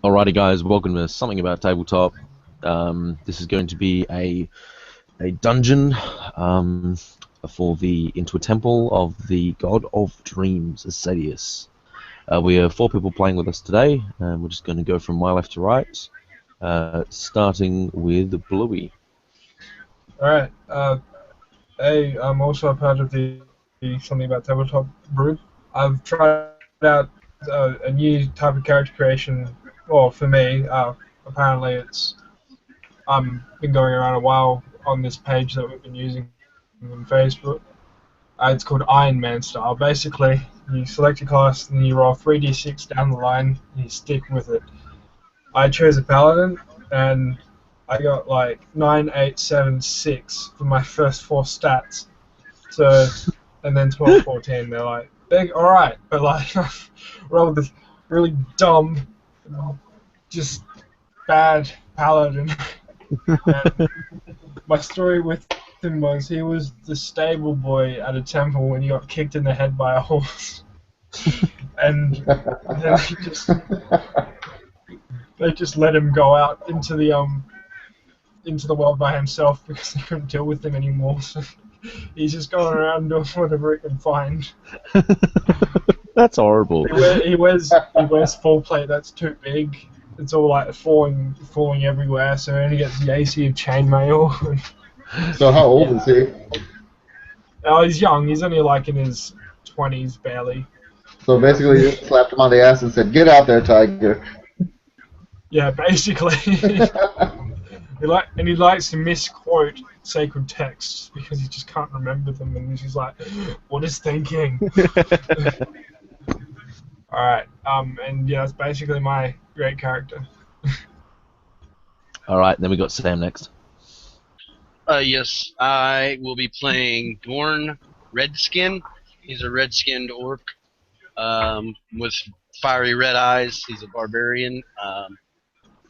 Alrighty, guys, welcome to Something About Tabletop. This is going to be a dungeon for into a temple of the god of dreams, Acaediaus. We have 4 people playing with us today, and we're just going to go from my left to right, starting with Bluey. Alright, hey, I'm also a part of the Something About Tabletop group. I've tried out a new type of character creation, well, for me, apparently it's been going around a while on this page that we've been using on Facebook. It's called Iron Man style. Basically, you select your class and you roll 3d6 down the line and you stick with it. I chose a paladin and I got like 9, 8, 7, 6 for my first 4 stats. So, and then 12, 14, they're like, big, alright, but like, rolled this really dumb, just bad paladin. And my story with him was he was the stable boy at a temple when he got kicked in the head by a horse. And then they just let him go out into the world by himself because they couldn't deal with him anymore. So he's just going around doing whatever he can find. That's horrible. He wears full plate that's too big. It's all like falling everywhere. So he only gets the AC of chainmail. So how old is he? Oh, he's young. He's only like in his 20s, barely. So basically, you just slapped him on the ass and said, "Get out there, tiger." Yeah, basically. He likes to misquote sacred texts because he just can't remember them, and he's like, "What is thinking?" All right, and yeah, that's basically my great character. Alright, then we got Sam next. Yes, I will be playing Dorn Redskin. He's a red-skinned orc with fiery red eyes. He's a barbarian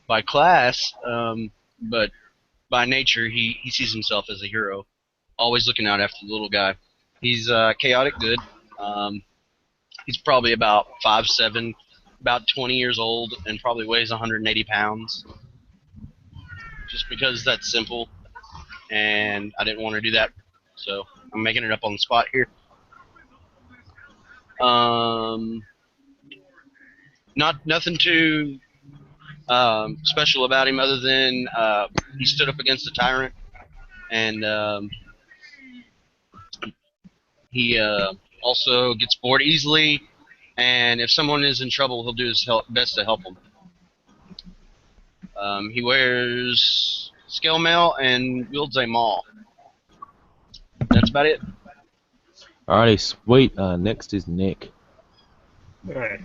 by class, but by nature he sees himself as a hero, always looking out after the little guy. He's chaotic good. He's probably about 5'7", about 20 years old, and probably weighs 180 pounds. Just because that's simple, and I didn't want to do that, so I'm making it up on the spot here. Nothing too special about him other than he stood up against a tyrant, and he also gets bored easily, and if someone is in trouble, he'll do his best to help them. He wears scale mail and wields a maul. That's about it. Alrighty, sweet. Next is Nick. Alright.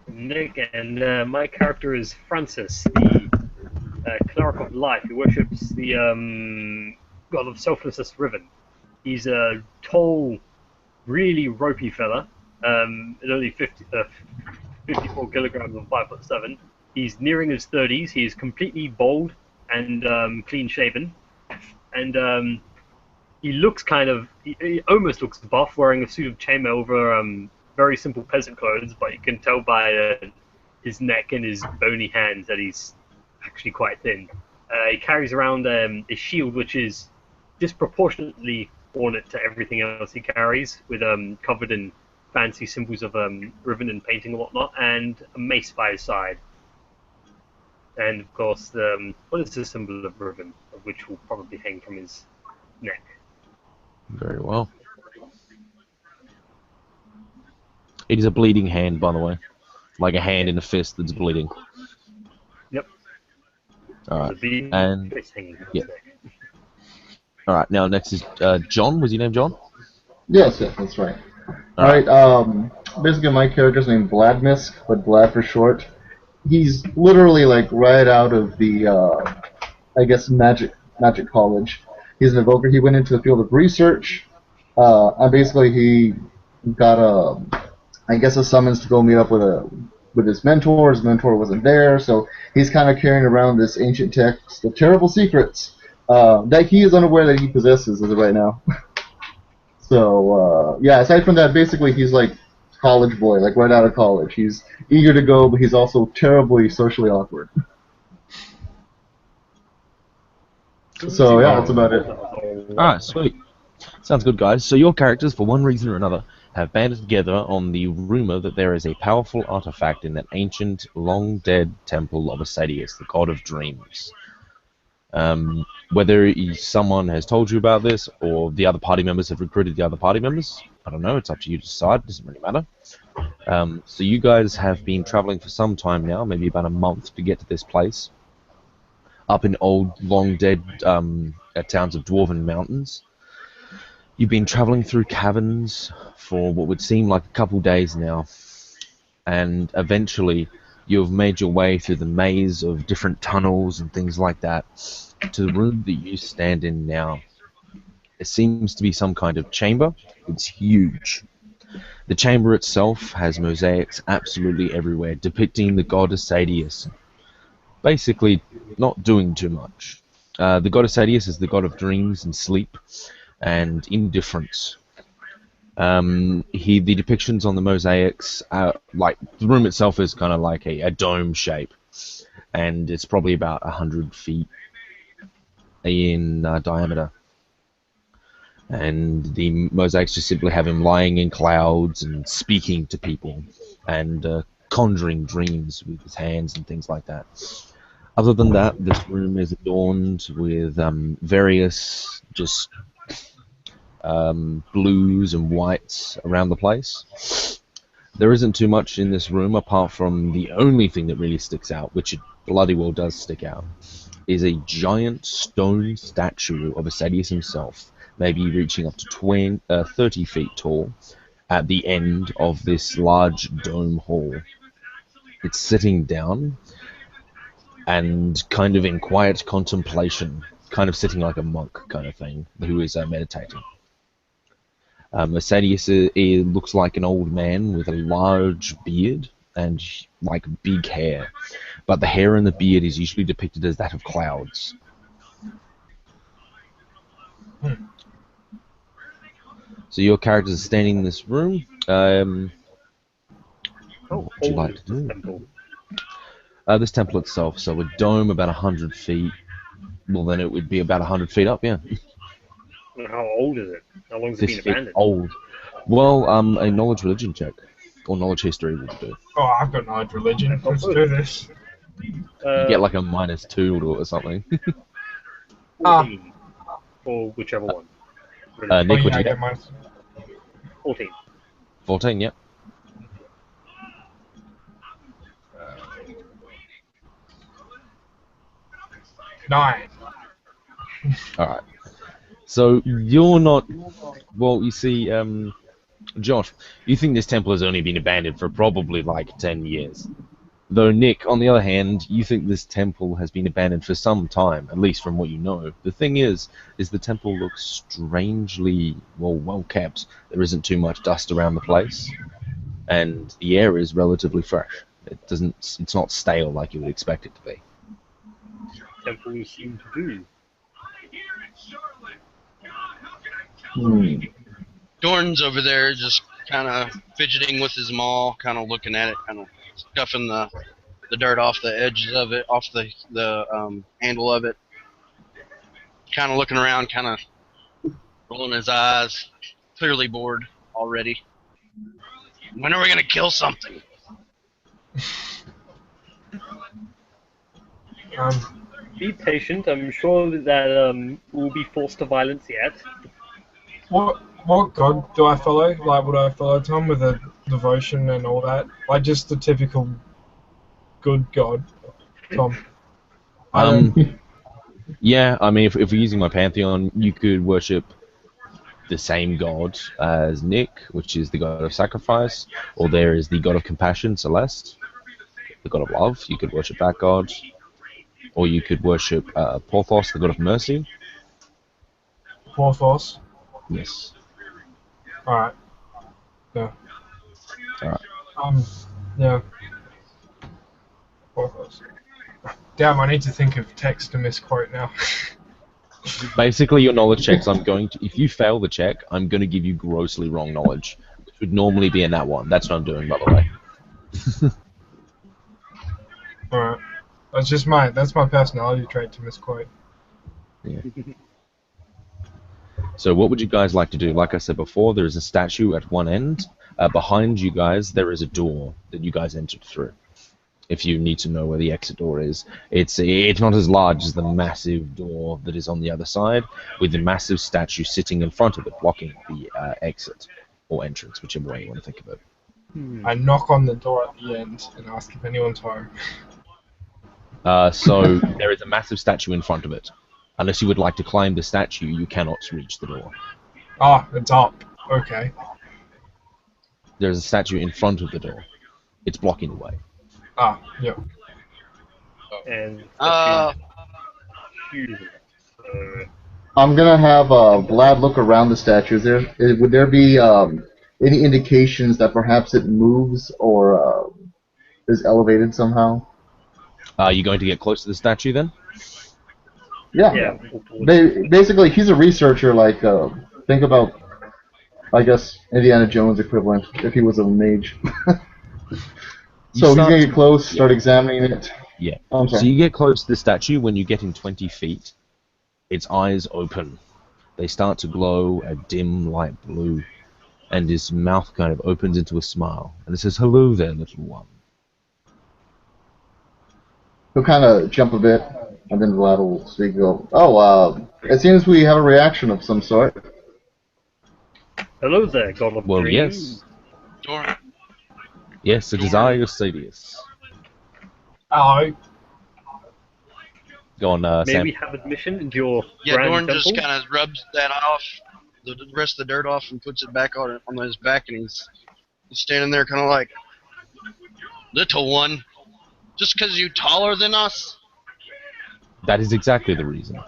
Nick, and my character is Francis, the cleric of life who worships the god of selflessness, Riven. He's a tall, really ropey fella, at only 54 kilograms and 5'7". He's nearing his 30s. He is completely bald and clean-shaven, and he looks he almost looks buff, wearing a suit of chainmail over very simple peasant clothes, but you can tell by his neck and his bony hands that he's actually quite thin. He carries around a shield which is disproportionately ornate to everything else he carries, with covered in fancy symbols of ribbon and painting and whatnot, and a mace by his side. And of course, what is the symbol of ribbon, of which will probably hang from his neck? Very well. It is a bleeding hand, by the way. Like a hand in a fist that's bleeding. Yep. Alright, The and... fist hanging from yeah. his neck. Alright, now next is John. Was your name John? Yes, that's right. Alright, basically my character's named Vladmisk, but Vlad for short. He's literally like right out of the, I guess, magic college. He's an evoker. He went into the field of research, and basically he got a summons to go meet up with his mentor. His mentor wasn't there, so he's kind of carrying around this ancient text of terrible secrets that he is unaware that he possesses as of right now. So yeah, aside from that, basically he's like college boy, like right out of college. He's eager to go, but he's also terribly socially awkward. So yeah, that's about it. Alright, sweet. Sounds good, guys. So your characters, for one reason or another, have banded together on the rumor that there is a powerful artifact in that ancient, long-dead temple of Acaediaus, the god of dreams. Whether someone has told you about this, or the other party members have recruited the other party members, I don't know, it's up to you to decide, it doesn't really matter. So you guys have been traveling for some time now, maybe about a month, to get to this place. Up in old, long-dead towns of Dwarven Mountains. You've been traveling through caverns for what would seem like a couple days now, and eventually you've made your way through the maze of different tunnels and things like that to the room that you stand in now. It seems to be some kind of chamber. It's huge. The chamber itself has mosaics absolutely everywhere, depicting the god Acaedius. Basically, not doing too much. The god Acaedius is the god of dreams and sleep and indifference. The depictions on the mosaics, like the room itself is kind of like a dome shape, and it's probably about 100 feet in diameter. And the mosaics just simply have him lying in clouds and speaking to people and conjuring dreams with his hands and things like that. Other than that, this room is adorned with various just blues and whites around the place. There isn't too much in this room apart from the only thing that really sticks out, which it bloody well does stick out, is a giant stone statue of Acaedius himself, maybe reaching up to 30 feet tall, at the end of this large dome hall. It's sitting down and kind of in quiet contemplation, kind of sitting like a monk kind of thing, who is meditating. Acaedius looks like an old man with a large beard and like big hair, but the hair and the beard is usually depicted as that of clouds. So your characters are standing in this room. What would you like to do? This temple itself, so a dome about 100 feet. Well, then it would be about 100 feet up, yeah. And how old is it? How long has it been abandoned? Old. Well, a knowledge religion check. Or knowledge history would do. Oh, I've got knowledge religion. Let's do this. You get like a -2 or something. 14. Or whichever one. Nick, would I you get get? mine. 14. 14, yep. Nine. Alright. So, you're not... Well, you see, Josh, you think this temple has only been abandoned for probably like 10 years. Though, Nick, on the other hand, you think this temple has been abandoned for some time, at least from what you know. The thing is the temple looks strangely, well kept. There isn't too much dust around the place, and the air is relatively fresh. It's not stale like you would expect it to be. Temples seem to do. Dorn's over there just kind of fidgeting with his maul, kind of looking at it, kind of scuffing the dirt off the edges of it, off the handle of it. Kind of looking around, kind of rolling his eyes, clearly bored already. When are we going to kill something? Be patient. I'm sure that we'll be forced to violence yet. What god do I follow? Like, would I follow Tom with a devotion and all that? Like, just the typical good god, Tom. Yeah, I mean, if we're using my pantheon, you could worship the same god as Nick, which is the god of sacrifice, or there is the god of compassion, Celeste, the god of love. You could worship that god, or you could worship Porthos, the god of mercy. Porthos. Yes. Alright. Yeah. Alright. Yeah. Porthos. Damn, I need to think of text to misquote now. Basically, your knowledge checks, if you fail the check, I'm going to give you grossly wrong knowledge. which would normally be in that one. That's what I'm doing, by the way. Alright. That's my personality trait to misquote. Yeah. So what would you guys like to do? Like I said before, there is a statue at one end. Behind you guys, there is a door that you guys entered through. If you need to know where the exit door is, it's not as large as the massive door that is on the other side, with the massive statue sitting in front of it, blocking the exit or entrance, whichever way you want to think of it. I knock on the door at the end and ask if anyone's home. So there is a massive statue in front of it. Unless you would like to climb the statue, you cannot reach the door. Ah, it's up. Okay. There's a statue in front of the door. It's blocking the way. Ah, yep. And I'm gonna have Vlad look around the statue. Would there be any indications that perhaps it moves or is elevated somehow? Are you going to get close to the statue then? Yeah. Basically, he's a researcher. Like, think about, I guess, Indiana Jones equivalent if he was a mage. So he's gonna get close, start examining it. Yeah. Okay. So you get close to the statue. When you get in 20 feet, its eyes open. They start to glow a dim light blue, and his mouth kind of opens into a smile, and it says, "Hello there, little one." He'll kind of jump a bit, and then Vlad will speak and go, "Oh, it seems we have a reaction of some sort." hello there, God of Well, Dreams. yes. Yes, it is I, Acaediaus. Hello. Go on, May Sam. we have admission into your Yeah, grand Dorn temple? just kind of rubs that off, the rest of the dirt off, and puts it back on his back, and he's standing there kind of like, little one, just because you taller than us? That is exactly the reason.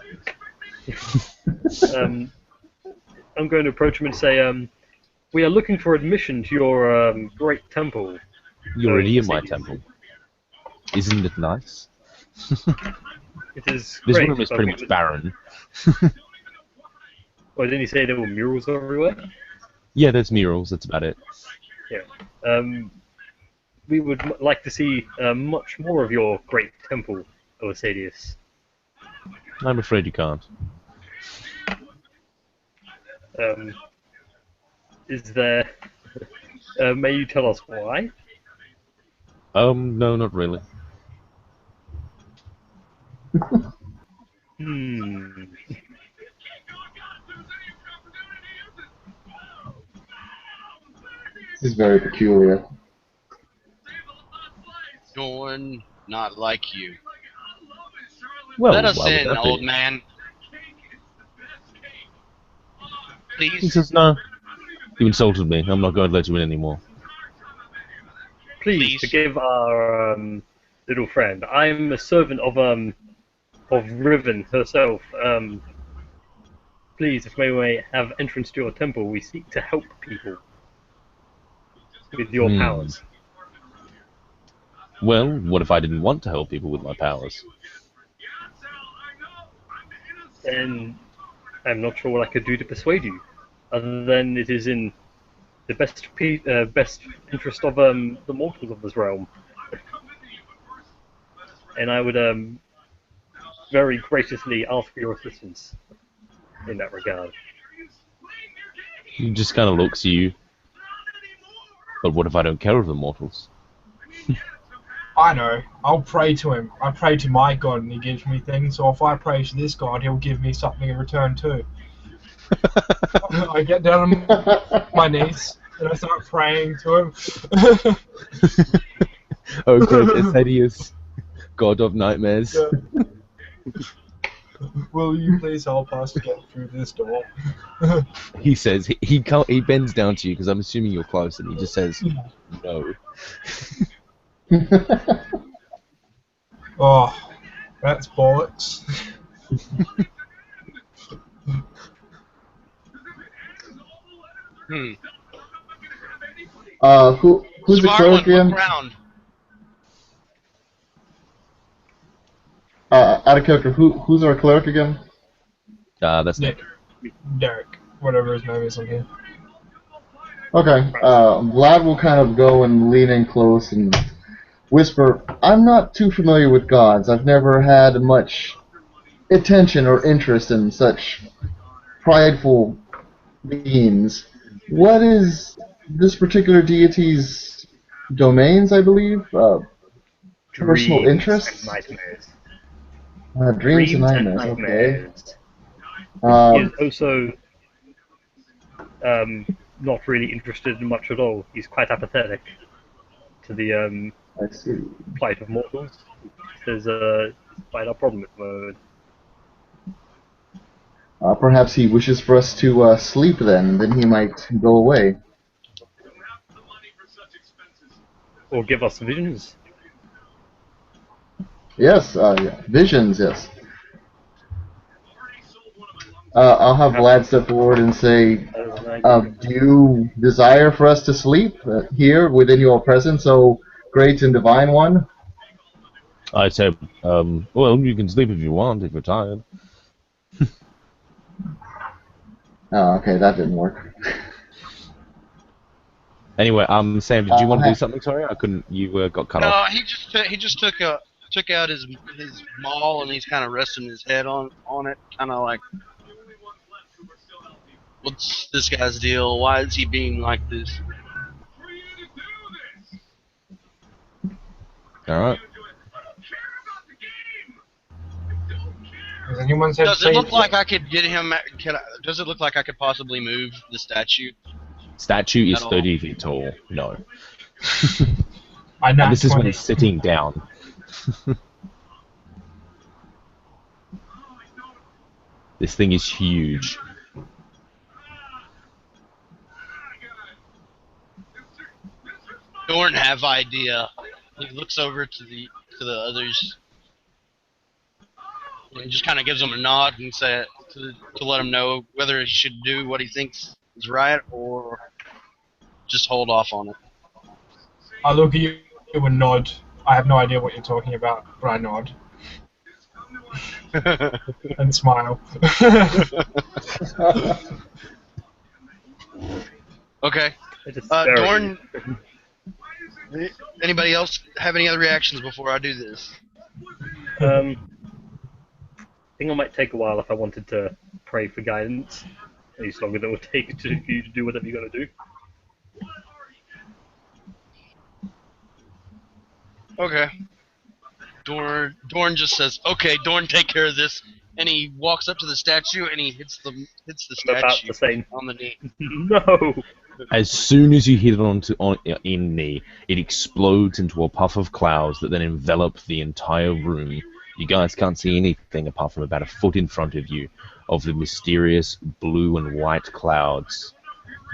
I'm going to approach him and say, we are looking for admission to your great temple. You're already in my Acaediaus. temple. Isn't it nice? It is This great. room is but pretty we much would- barren. Oh, didn't he say there were murals everywhere? Yeah, there's murals, that's about it. Yeah. We would like to see much more of your great temple, O Acaediaus. I'm afraid you can't. Is there... may you tell us why? No, not really. This is very peculiar. Dorn, not like you. Well, Let us why would in, that be? old man. He Please. says, no. You insulted me. I'm not going to let you in anymore. Please, Please. forgive our little friend. I'm a servant of Riven herself. Please, if we may have entrance to your temple, we seek to help people with your powers. Well, what if I didn't want to help people with my powers? And I'm not sure what I could do to persuade you, other than it is in the best interest of the mortals of this realm. And I would very graciously ask for your assistance in that regard. He just kind of looks at you. But what if I don't care of the mortals? I know. I'll pray to him. I pray to my God and he gives me things, so if I pray to this God, he'll give me something in return too. I get down on my knees and I start praying to him. Oh, great Acaediaus, God of nightmares. Yeah. Will you please help us get through this door? He says, he bends down to you, because I'm assuming you're close, and he just says, no. Oh, that's bollocks. Who's the cleric again? Look around. Out of character, who's our cleric again? That's Nick. Derek. Whatever his name is on here. Okay. Vlad will kind of go and lean in close and whisper, "I'm not too familiar with gods. I've never had much attention or interest in such prideful beings. What is this particular deity's domains, I believe? Personal Dreams and interests? nightmares. Dreams and Dreams and nightmares, okay. nightmares. He is Um, also not really interested in much at all. He's quite apathetic to the I see. plight of mortals. There's quite a problem at the moment. Perhaps he wishes for us to sleep then he might go away. Or give us visions. Yes, yeah. Visions, yes. I'll have Vlad step forward and say, do you desire for us to sleep here within your presence, O great and divine one? I said, well, you can sleep if you want, if you're tired. Oh, okay, that didn't work. Anyway, Sam, did you want to do something? Sorry, I couldn't. You got cut off. No, he just took out his maul and he's kind of resting his head on it, kind of like, what's this guy's deal? Why is he being like this? All right. Has anyone said Does it look like I could get him? Does it look like I could possibly move the statue? Statue is At all? 30 feet tall. No. I know. And this is when he's sitting down. This thing is huge. Dorn have idea. He looks over to the others and just kind of gives them a nod and say to let him know whether he should do what he thinks is right or just hold off on I look at you and nod. I have no idea what you're talking about, but I nod it. and smile. Okay. It's Dorn. Anybody else have any other reactions before I do this? I think I might take a while if I wanted to pray for guidance. At least longer than it would take for you to do whatever you're going to do. Okay. Dorn just says, "Okay, Dorn, take care of this," and he walks up to the statue and he hits the About statue the same. on the knee. No! As soon as you hit it in knee, it explodes into a puff of clouds that then envelop the entire room. You guys can't see anything apart from about a foot in front of you of the mysterious blue and white clouds.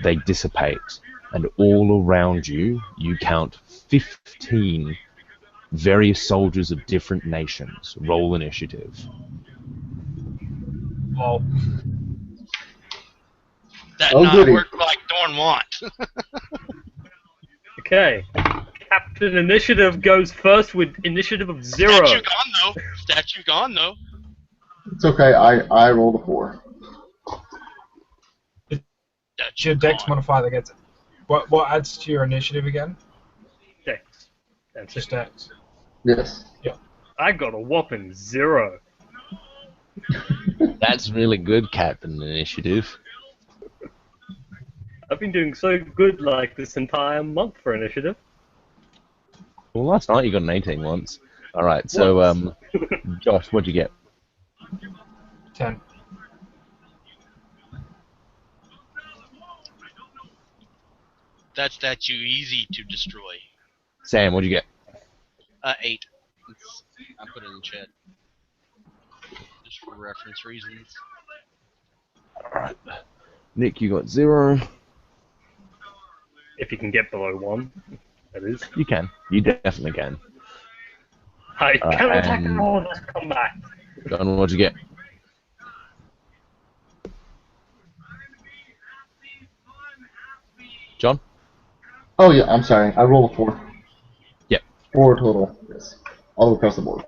They dissipate, and all around you, you count 15 various soldiers of different nations. Roll initiative. Lol. That Oh, not goody. work like Dorn want. Okay. Captain Initiative goes first with initiative of 0. Statue gone though. Statue gone though. It's okay, I rolled a 4. It's your dex modifier that gets it. What adds to your initiative again? Dex. That's Just it. dex. Yes. I got a whopping 0. That's really good, Captain Initiative. I've been doing so good like this entire month for initiative. Well, last night you got an 18 once. Alright, so, Josh, what'd you get? 10. That statue easy to destroy. Sam, what'd you get? 8. I put it in the chat. Just for reference reasons. Alright. Nick, you got 0. If you can get below 1, that is. You can. You definitely can. I can attack and- all in this combat. John, what'd you get? John? Oh yeah, I'm sorry. I rolled a 4. Yep. 4 total. Yes. All across the board.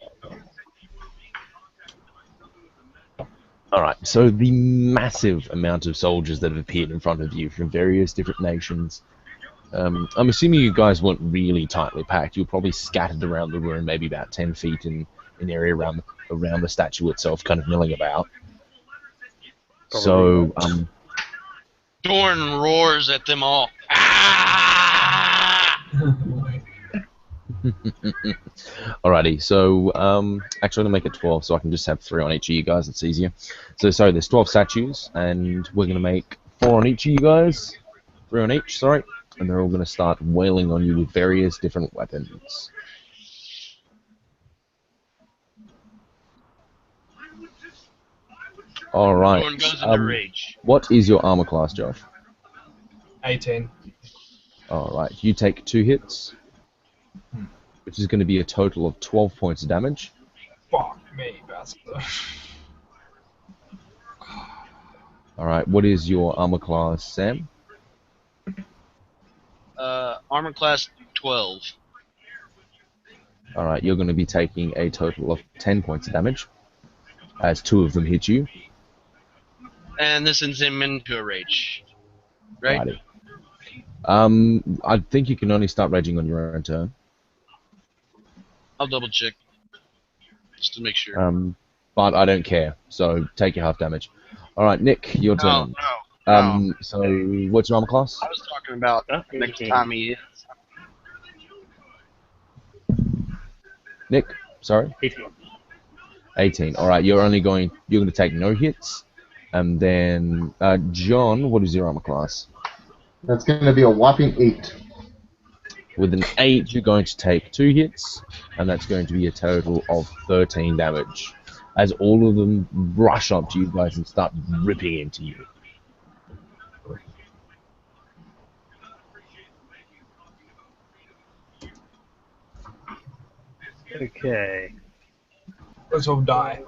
Alright, so the massive amount of soldiers that have appeared in front of you from various different nations. I'm assuming you guys weren't really tightly packed. You're probably scattered around the room, maybe about 10 feet in area around the statue itself, kind of milling about. So, Dorn roars at them all. Ah! Alrighty, so actually I'm gonna make it 12 so I can just have 3 on each of you guys, it's easier. So sorry, there's 12 statues and we're gonna make 4 on each of you guys. 3 on each, sorry. And they're all gonna start wailing on you with various different weapons. Alright. Dorn goes into rage. What is your armor class, Josh? 18. Alright, you take 2 hits, which is going to be a total of 12 points of damage. Fuck me, bastard. Alright, what is your armor class, Sam? Armor class 12. Alright, you're going to be taking a total of 10 points of damage, as 2 of them hit you. And this sends him into a rage. Right? Righty. I think you can only start raging on your own turn. I'll double check. Just to make sure. But I don't care, so take your half damage. Alright, Nick, your turn. No. So, what's your armor class? I was talking about next time he is. Nick, sorry? 18. 18. Alright, you're going to take no hits. And then, John, what is your armor class? That's going to be a whopping 8. With an 8, you're going to take 2 hits, and that's going to be a total of 13 damage. As all of them rush up to you guys and start ripping into you. Okay. Let's all die.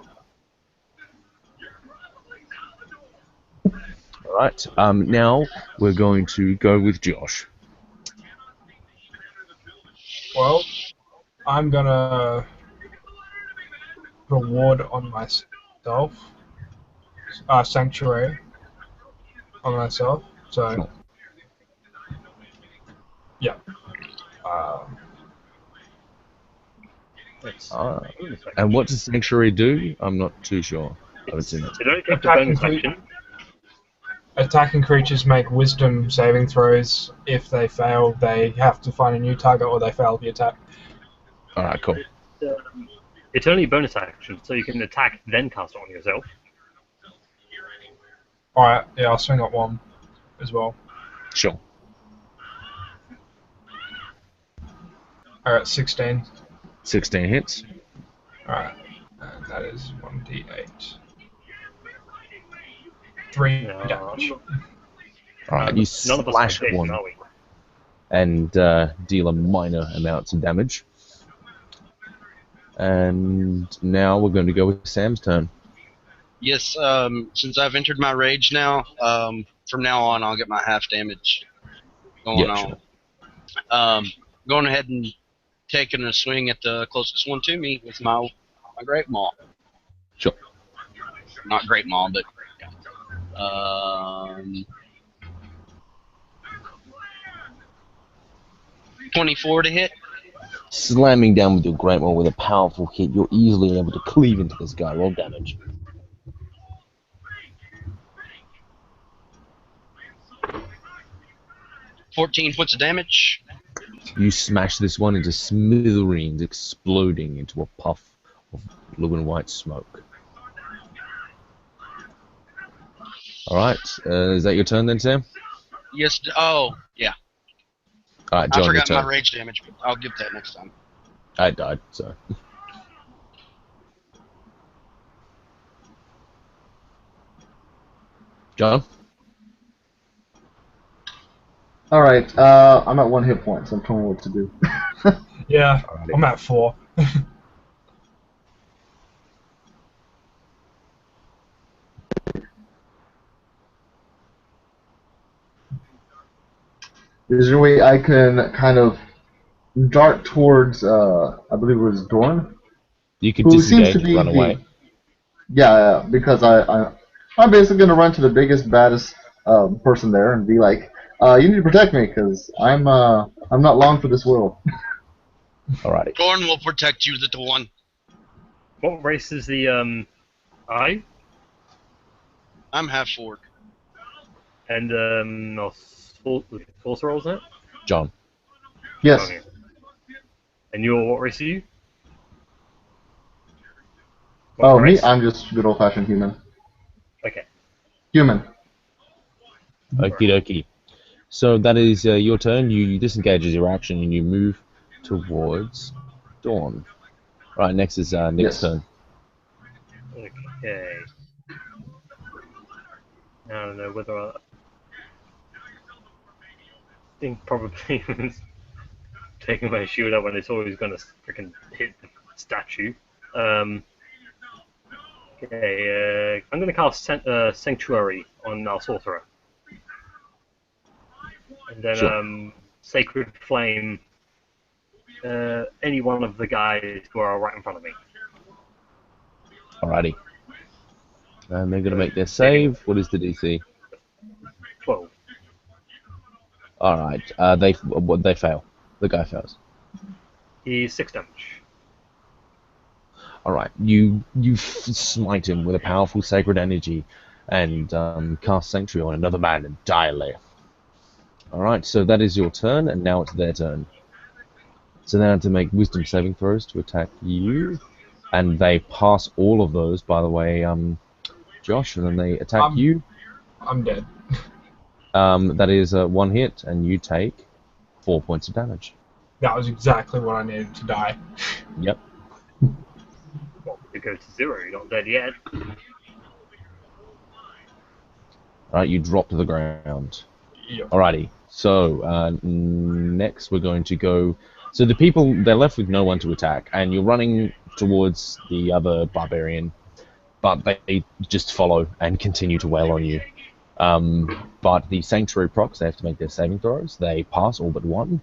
Alright, now we're going to go with Josh. Well, I'm gonna reward on myself. Sanctuary on myself. So, Sure. yeah. And what does Sanctuary do? I'm not too sure. I haven't seen it. It only takes a bonus action. Attacking creatures make wisdom saving throws. If they fail, they have to find a new target or they fail the attack. Alright, cool. It's only a bonus action, so you can attack, then cast it on yourself. Alright, yeah, I'll swing at 1 as well. Sure. Alright, 16. 16 hits. Alright, and that is 1d8. 3 damage. Alright, you None of us slash are one are we? and deal a minor amounts of damage. And now we're going to go with Sam's turn. Yes, since I've entered my rage now, from now on I'll get my half damage going on. Sure. Going ahead and taking a swing at the closest one to me with my Great Maul. Sure. Not Great Maul, but 24 to hit. Slamming down with your Great Maul with a powerful hit, you're easily able to cleave into this guy. Roll damage. $14 points of damage. You smash this one into smithereens, exploding into a puff of blue and white smoke. Alright, is that your turn then, Sam? Yes, oh, yeah. Alright, John, I your forgot turn. my rage damage, but I'll get that next time. I died, so. John? Alright, I'm at 1 hit point, so I'm telling what to do. Yeah, Alrighty. I'm at 4. Is there a way I can kind of dart towards, I believe it was Dorn? You could Who seems disengage to be run away. Yeah, because I'm basically gonna run to the biggest, baddest person there and be like, "You need to protect me, because I'm not long for this world." Alrighty. Gorn will protect you, little one. What race is the I? I'm half orc. And no, sorcerer, wasn't it? John. Yes. Okay. And you're what race are you? What Oh, me? race? I'm just good old-fashioned human. Okay. Human. Okie dokie. So that is your turn. You disengage as your action and you move towards Dawn. Right, next is Nick's Yes. turn. Okay. I don't know whether I think probably taking my shield out when it's always going to freaking hit the statue. Okay, I'm going to cast Sanctuary on our sorcerer. And then Sure. Sacred Flame any one of the guys who are right in front of me. Alrighty. And they're going to make their save. What is the DC? 12. Alright, they fail. The guy fails. He's 6 damage. Alright, you smite him with a powerful sacred energy and cast Sanctuary on another man and dilate. Alright, so that is your turn, and now it's their turn. So they have to make wisdom saving throws to attack you. And they pass all of those, by the way, Josh, and then they attack you. I'm dead. That is one hit, and you take 4 points of damage. That was exactly what I needed to die. Yep. Well, it goes to 0, you're not dead yet. Alright, you drop to the ground. Yep. Alrighty, so next we're going to go... So the people, they're left with no one to attack, and you're running towards the other barbarian, but they just follow and continue to wail on you. But the Sanctuary procs, they have to make their saving throws. They pass all but one,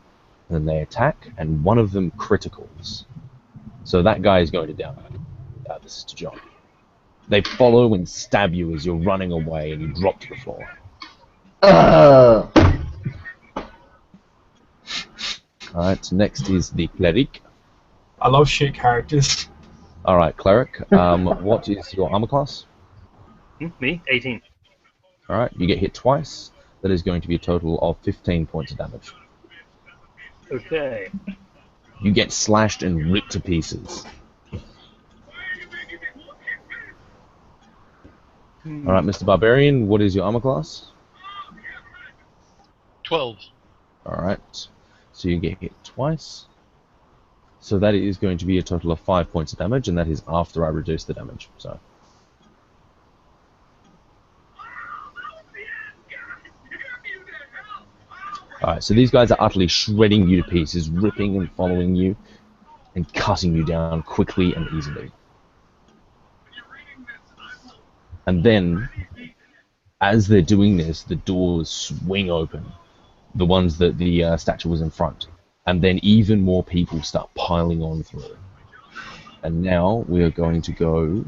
and then they attack, and one of them criticals. So that guy is going to die. This is to John. They follow and stab you as you're running away, and you drop to the floor. Alright, next is the Cleric. I love shit characters. Alright, Cleric, what is your armor class? Me? 18. Alright, you get hit twice. That is going to be a total of 15 points of damage. Okay. You get slashed and ripped to pieces. Alright, Mr. Barbarian, what is your armor class? 12. Alright, so you get hit twice. So that is going to be a total of 5 points of damage, and that is after I reduce the damage. So. Alright, so these guys are utterly shredding you to pieces, ripping and following you, and cutting you down quickly and easily. And then, as they're doing this, the doors swing open, the ones that the statue was in front, and then even more people start piling on through. And now we are going to go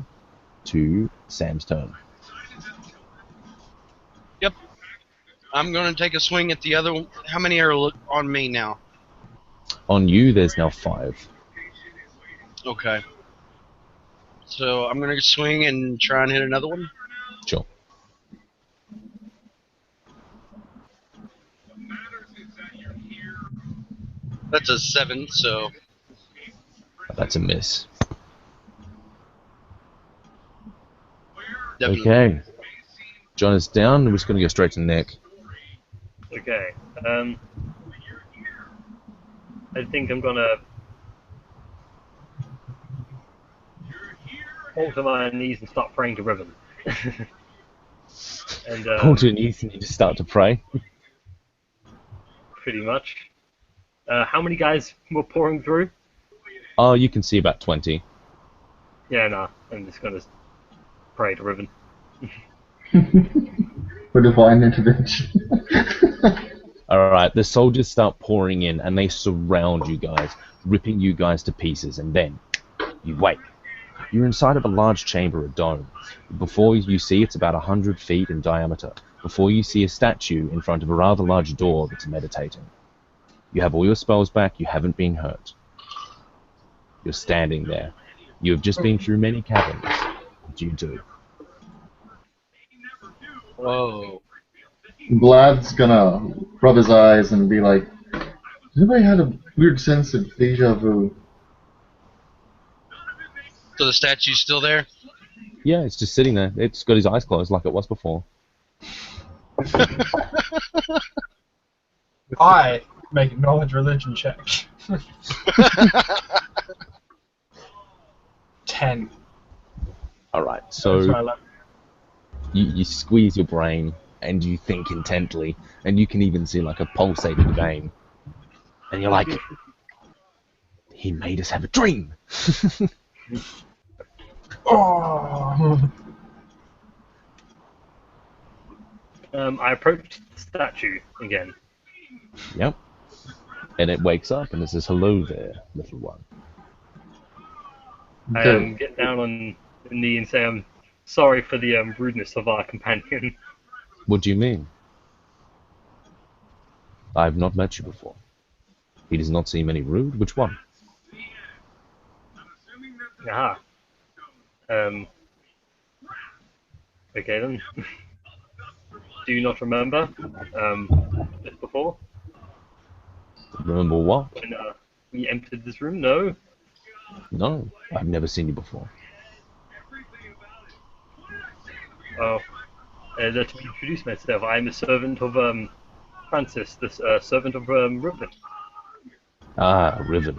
to Sam's turn. Yep. I'm going to take a swing at the other one. How many are on me now? On you, there's now 5. Okay. So I'm going to swing and try and hit another one. Sure. That's a 7, so... That's a miss. Definitely. Okay. John is down. We're just going to go straight to Nick. Okay. I think I'm gonna fall to my knees and start praying to Riven. And Hold your knees and you just start to pray. pretty much. How many guys were pouring through? Oh, you can see about 20. Yeah, nah. I'm just gonna pray to Riven. For divine intervention. Alright, the soldiers start pouring in and they surround you guys, ripping you guys to pieces, and then you wait. You're inside of a large chamber, a dome. Before you see, it's about 100 feet in diameter. Before you see a statue in front of a rather large door that's meditating. You have all your spells back, you haven't been hurt. You're standing there. You have just been through many caverns. What do you do? Whoa. Vlad's gonna rub his eyes and be like, "Has anybody had a weird sense of deja vu?" So the statue's still there? Yeah, it's just sitting there. It's got his eyes closed like it was before. I make a knowledge religion check. 10. Alright, That's so my level. you squeeze your brain and you think intently, and you can even see like a pulsating vein. And you're like, he made us have a dream! Oh. I approached the statue again. Yep. And it wakes up and it says, hello there, little one. I get down on the knee and say, I'm sorry for the rudeness of our companion. What do you mean? I have not met you before. He does not seem any rude. Which one? Aha. Okay then. Do you not remember this before? Remember what? When we entered this room? No? No, I've never seen you before. Oh. Let me introduce myself. I'm a servant of Francis, the servant of Riven. Ah, Riven.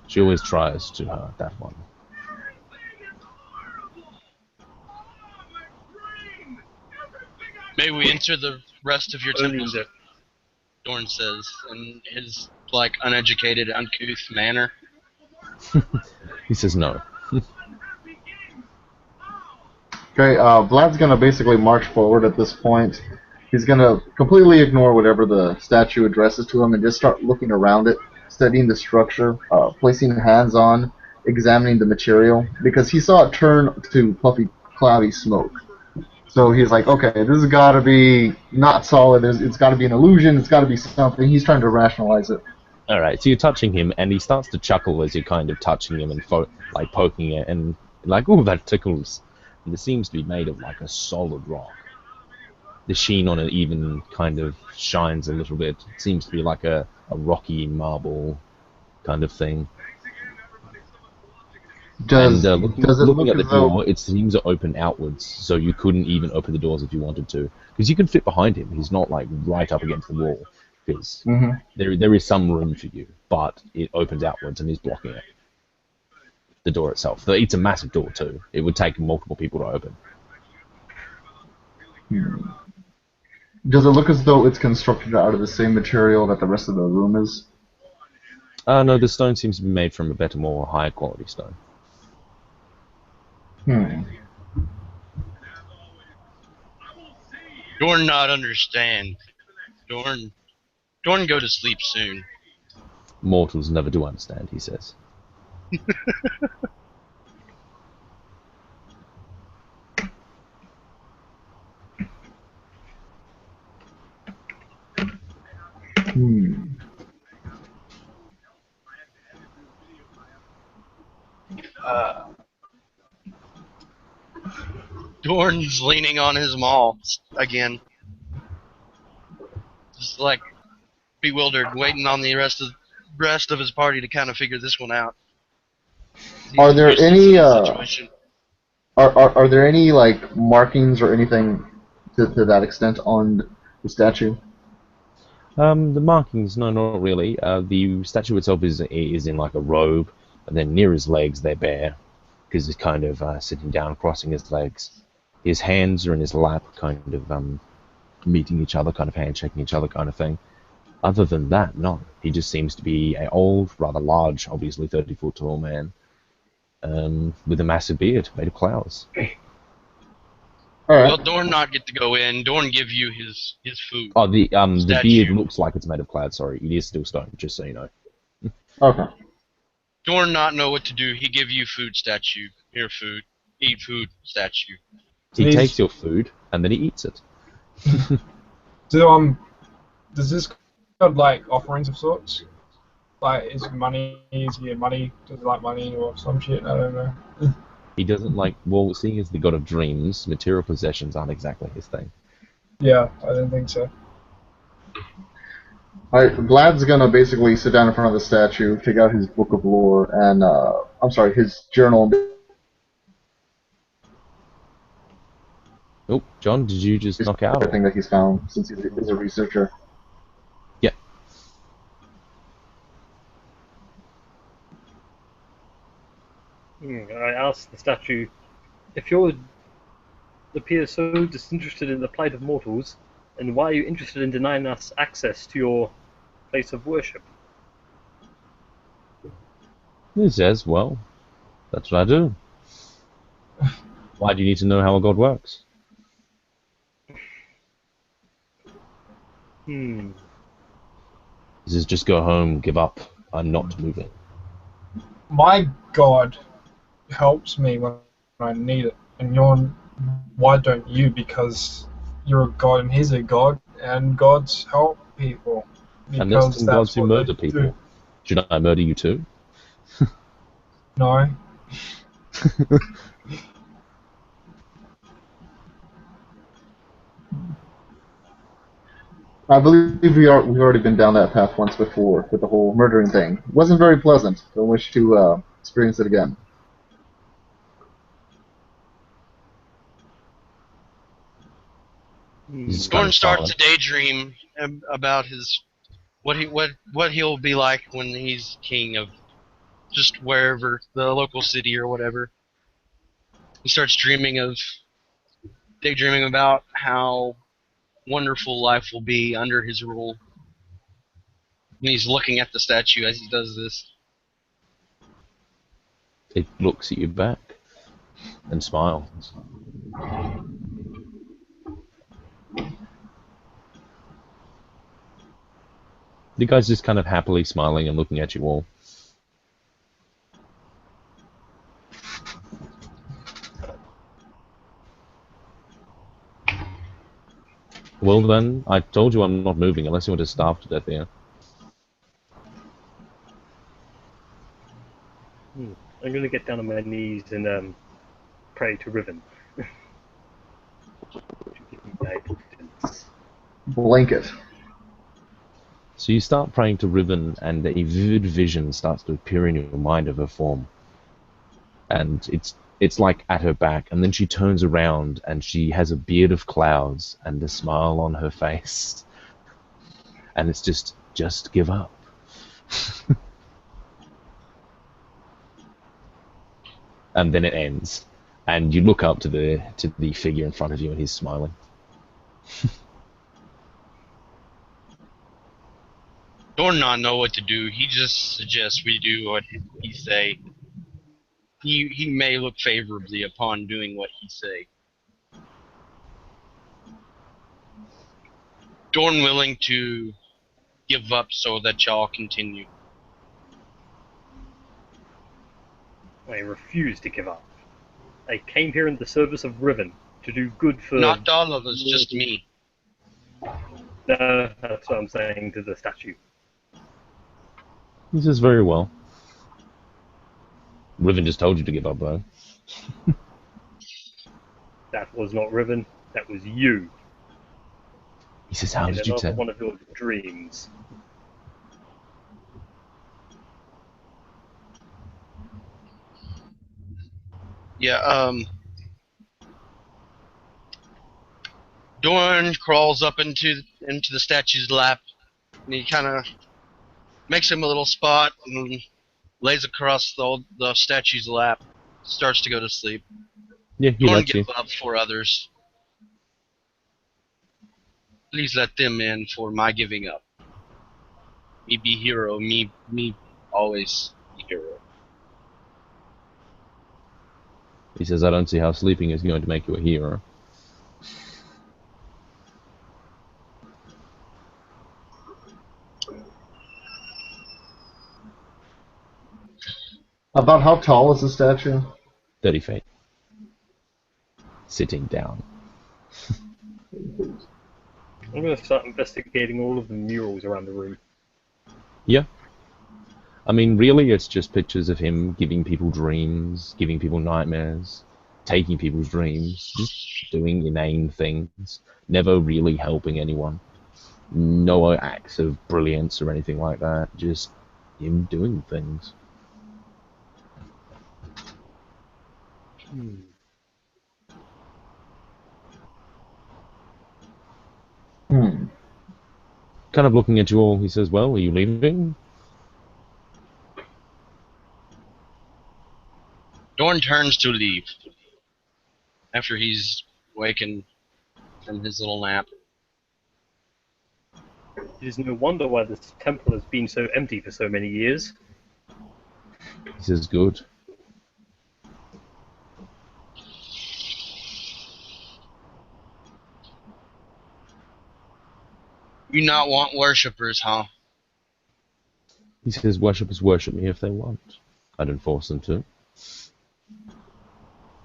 She always tries to hurt that one. May we enter the rest of your Only temple? the- Dorn says in his like uneducated, uncouth manner. He says no. Okay, Vlad's gonna basically march forward at this point. He's gonna completely ignore whatever the statue addresses to him and just start looking around it, studying the structure, placing hands on, examining the material, because he saw it turn to puffy, cloudy smoke. So he's like, okay, this has got to be not solid. It's got to be an illusion. It's got to be something. He's trying to rationalize it. Alright, so you're touching him, and he starts to chuckle as you're kind of touching him and like poking it, and like, oh, that tickles. And it seems to be made of like a solid rock. The sheen on it even kind of shines a little bit. It seems to be like a rocky marble kind of thing. Does And it looking look at the as though... door, it seems to open outwards, so you couldn't even open the doors if you wanted to. Because you can fit behind him. He's not like right up against the wall. Because there is some room for you, but it opens outwards and he's blocking it. The door itself. It's a massive door too. It would take multiple people to open. Does it look as though it's constructed out of the same material that the rest of the room is? No, the stone seems to be made from a better, more higher quality stone. Dorn not understand. Dorn go to sleep soon. Mortals never do understand, he says. Dorn's leaning on his maul again. Just like bewildered, waiting on the rest of his party to kind of figure this one out. Are there He's any used to the situation. are there any like markings or anything to that extent on the statue? The markings, no, not really. The statue itself is in like a robe, and then near his legs they're bare, because he's kind of sitting down, crossing his legs. His hands are in his lap, kind of meeting each other, kind of handshaking each other, kind of thing. Other than that, no. He just seems to be an old, rather large, obviously 30-foot tall man, with a massive beard made of clouds. Alright. Well, Dorn not get to go in. Dorn give you his food. Oh, the Statue. beard looks like it's made of cloud. Sorry, it is still stone, just so you know. Okay. Dorn not know what to do. He give you food statue. Here, food. Eat food statue. He These- takes your food and then he eats it. So does this got like offerings of sorts? Like, is he money? Does he like money or some shit? I don't know. He doesn't like, well, seeing as the god of dreams, material possessions aren't exactly his thing. Yeah, I don't think so. Alright, Vlad's gonna basically sit down in front of the statue, take out his book of lore, and, I'm sorry, his journal. Oh, John, did you just knock out? Everything that he's found, since he's a researcher. Yeah. I asked the statue, if you appear so disinterested in the plight of mortals, then why are you interested in denying us access to your place of worship? He says, well, that's what I do. Why do you need to know how a god works? Hmm. He says, just go home, give up. I'm not moving. My God helps me when I need it, and why don't you? Because you're a god and he's a god, and gods help people. And there's Because some that's gods who what murder they people. do. Should I murder you too? No. I believe we've already been down that path once before with the whole murdering thing. It wasn't very pleasant. Don't wish to experience it again. He's just kind Dorn of starts silent. to daydream about what he'll be like when he's king of just wherever, the local city or whatever. He starts daydreaming about how wonderful life will be under his rule. And he's looking at the statue as he does this. It looks at you back and smiles. The guy's just kind of happily smiling and looking at you all. Well then, I told you I'm not moving unless you want to starve to death here. I'm going to get down on my knees and pray to Riven. To give me guidance. Blanket. So you start praying to Riven, and a vivid vision starts to appear in your mind of her form. And it's like at her back, and then she turns around and she has a beard of clouds and a smile on her face. And it's just give up. And then it ends. And you look up to the figure in front of you and he's smiling. Dorn not know what to do. He just suggests we do what he say. He may look favorably upon doing what he say. Dorn willing to give up so that y'all continue. I refuse to give up. I came here in the service of Riven to do good for. Not all of us, just me. No, that's what I'm saying to the statue. He says, very well. Riven just told you to give up, though. That was not Riven. That was you. He says, how In did you another tell? one of your dreams. Yeah, Dorn crawls up into the statue's lap, and he kind of makes him a little spot and lays across the statue's lap. Starts to go to sleep. Yeah, he Dorn lets you. give up for others. Please let them in for my giving up. Me be hero. Me always be hero. He says, I don't see how sleeping is going to make you a hero. About how tall is the statue? 30 feet. Sitting down. I'm going to start investigating all of the murals around the room. Yeah. I mean, really, it's just pictures of him giving people dreams, giving people nightmares, taking people's dreams, just doing inane things, never really helping anyone. No acts of brilliance or anything like that, just him doing things. Kind of looking at you all, he says, well, are you leaving? Dorn turns to leave after he's wakened from his little nap. It is no wonder why this temple has been so empty for so many years. He says, good. You not want worshippers, huh? He says, worshippers worship me if they want. I don't force them to.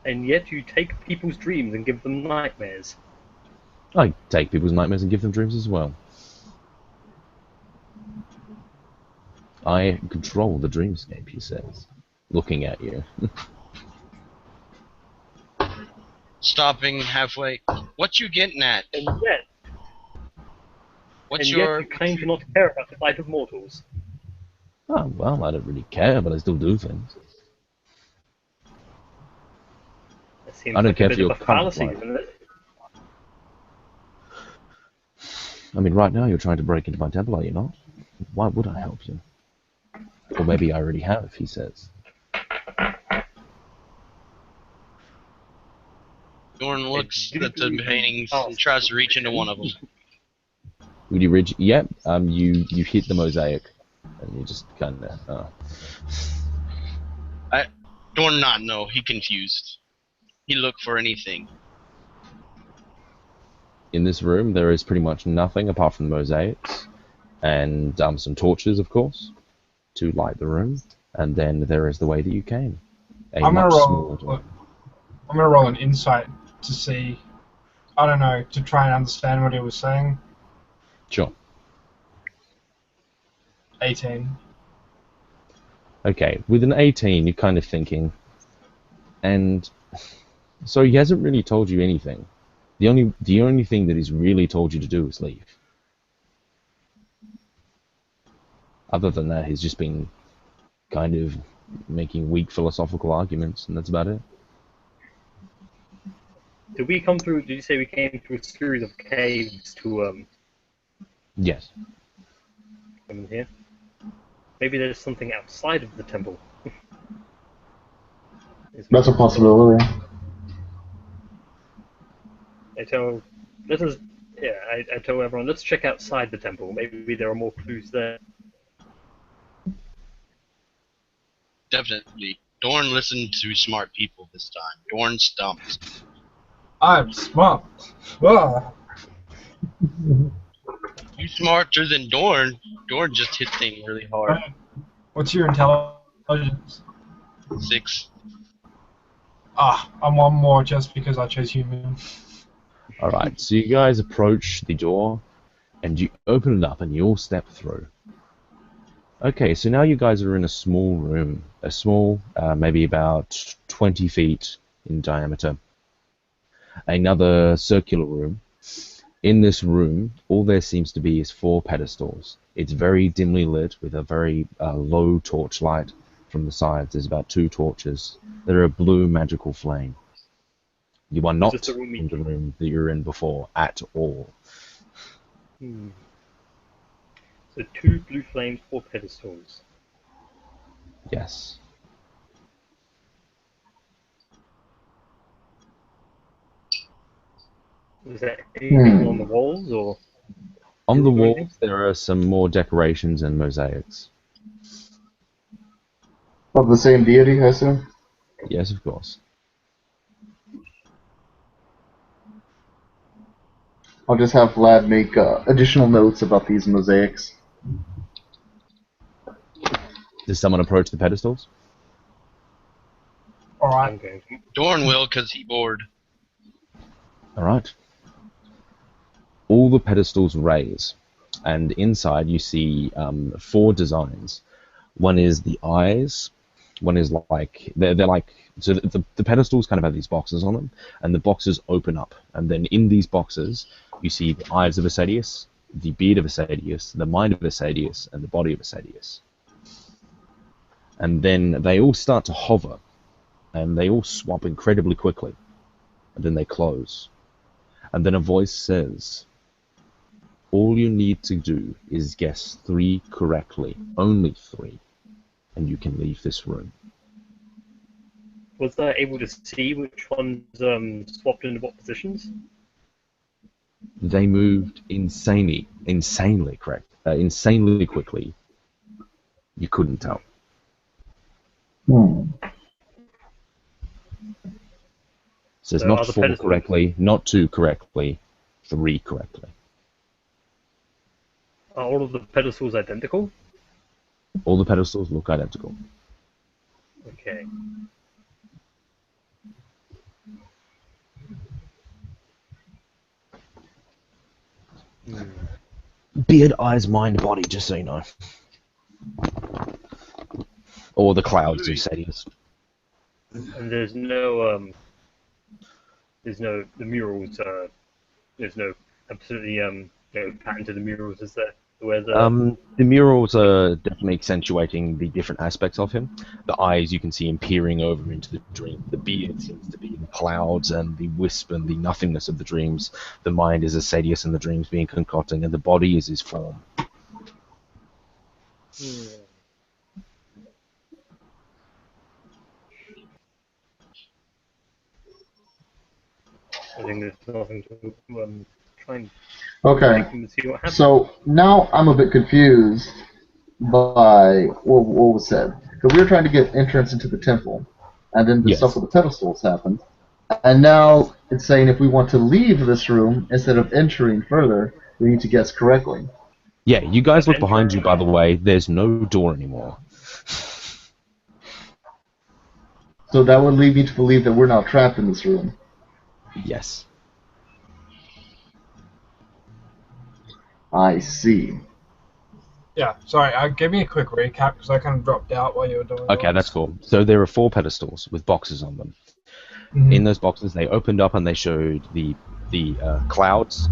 And yet you take people's dreams and give them nightmares. I take people's nightmares and give them dreams as well. I control the dreamscape, he says, looking at you. Stopping halfway. What you getting at? And yet you claim to not care about the plight of mortals. Oh, well, I don't really care, but I still do things. That seems I don't like care a for bit your of a fallacy, current isn't it? I mean, right now you're trying to break into my temple, are you not? Why would I help you? Or maybe I already have, he says. Dorn looks at the paintings and tries to reach into one of them. Would you reach? Yep. You hit the mosaic, and you just kind of. Dorn not know. He confused. He look for anything. In this room, there is pretty much nothing apart from the mosaics, and some torches, of course, to light the room. And then there is the way that you came. I'm gonna roll an insight to see. I don't know, to try and understand what he was saying. Sure. 18. Okay, with an 18, you're kind of thinking, and so he hasn't really told you anything. The only thing that he's really told you to do is leave. Other than that, he's just been kind of making weak philosophical arguments, and that's about it. Did you say we came through a series of caves to, Yes. come in here? Maybe there's something outside of the temple. That's a possibility. I tell everyone, let's check outside the temple. Maybe there are more clues there. Definitely. Dorn listened to smart people this time. Dorn stumped. I'm smart. Ah. You smarter than Dorn. Dorn just hit things really hard. What's your intelligence? 6. I'm one more just because I chose human. Alright, so you guys approach the door, and you open it up, and you all step through. Okay, so now you guys are in a small room. A small, maybe about 20 feet in diameter. Another circular room. In this room, all there seems to be is 4 pedestals. It's very dimly lit with a very low torchlight from the sides. There's about 2 torches that are a blue magical flame. You are not in the room that you were in before at all. So 2 blue flames, 4 pedestals. Yes. Is there anything on the walls, or? On the walls, there are some more decorations and mosaics. Of the same deity, I assume? Yes, of course. I'll just have Vlad make additional notes about these mosaics. Does someone approach the pedestals? All I'm right. going to. Dorn will, because he bored. All right. All the pedestals raise, and inside you see 4 designs. One is the eyes. One is like they're like so the pedestals kind of have these boxes on them, and the boxes open up, and then in these boxes you see the eyes of Acaedius, the beard of Acaedius, the mind of Acaedius, and the body of Acaedius. And then they all start to hover, and they all swap incredibly quickly, and then they close. And then a voice says, all you need to do is guess 3 correctly, only 3, and you can leave this room. Was I able to see which ones swapped into what positions? They moved insanely quickly. You couldn't tell. Hmm. So it's So not are the 4 pedestals- correctly, not 2 correctly, 3 correctly. Are all of the pedestals identical? All the pedestals look identical. Okay. Beard, eyes, mind, body, just so you know. Or the clouds of Sadius. And there's no the murals. There's no absolutely no pattern to the murals, is there? Where The murals are definitely accentuating the different aspects of him. The eyes, you can see him peering over into the dream. The beard seems to be in clouds and the wisp and the nothingness of the dreams. The mind is Acaedius and the dreams being concocted, and the body is his form. I think there's nothing to try and Okay. make them see what happens. So now I'm a bit confused by what was said. Because we were trying to get entrance into the temple, and then the Yes. stuff with the pedestals happened. And now it's saying if we want to leave this room, instead of entering further, we need to guess correctly. Yeah, you guys look behind you, by the way. There's no door anymore. So that would lead me to believe that we're now trapped in this room. Yes. I see. Yeah. Sorry. Give me a quick recap because I kind of dropped out while you were doing. Okay, that's cool. So there are 4 pedestals with boxes on them. Mhm. In those boxes, they opened up and they showed the clouds,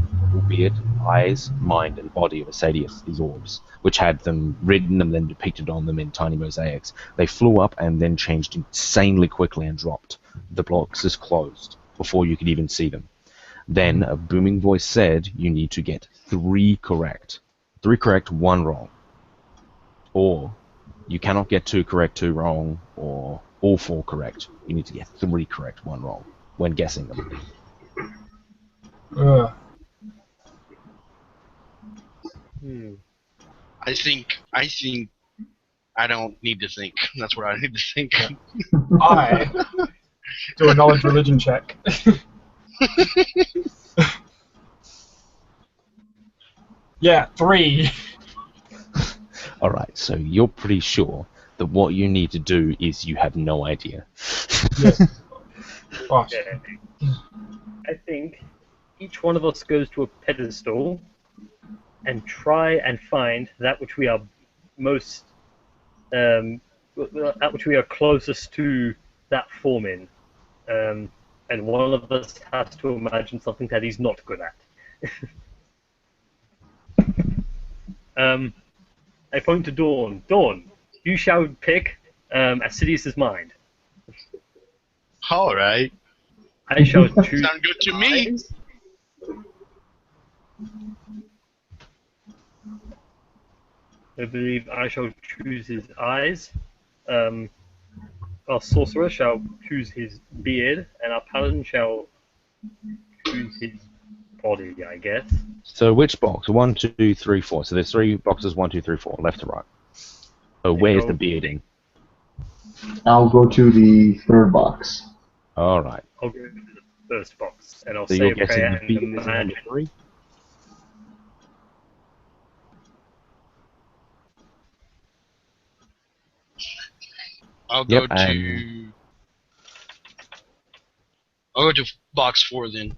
beard, eyes, mind, and body of Acaedius, these orbs, which had them written and then depicted on them in tiny mosaics. They flew up and then changed insanely quickly and dropped. The boxes closed before you could even see them. Then a booming voice said, you need to get 3 correct. 3 correct, 1 wrong. Or you cannot get 2 correct, 2 wrong, or all 4 correct. You need to get 3 correct, 1 wrong when guessing them. I think I don't need to think. That's what I need to think. I do a knowledge religion check. Yeah, 3. Alright, so you're pretty sure that what you need to do is you have no idea. Boss. Okay. I think each one of us goes to a pedestal and try and find that which we are most, that which we are closest to that form in. And one of us has to imagine something that he's not good at. I point to Dawn. Dawn, you shall pick Acidius's mind. All right. I shall choose. Sound good to me. eyes. I believe I shall choose his eyes. Our sorcerer shall choose his beard, and our paladin shall choose his body, I guess. So which box? 1, 2, 3, 4. So there's 3 boxes, 1, 2, 3, 4, left to right. So where's the bearding? I'll go to the 3rd box. Alright. I'll go to the first box, and I'll So say you're a prayer guessing the and beard is number imagine. 3? I'll go Yep, to. I'll go to box 4 then.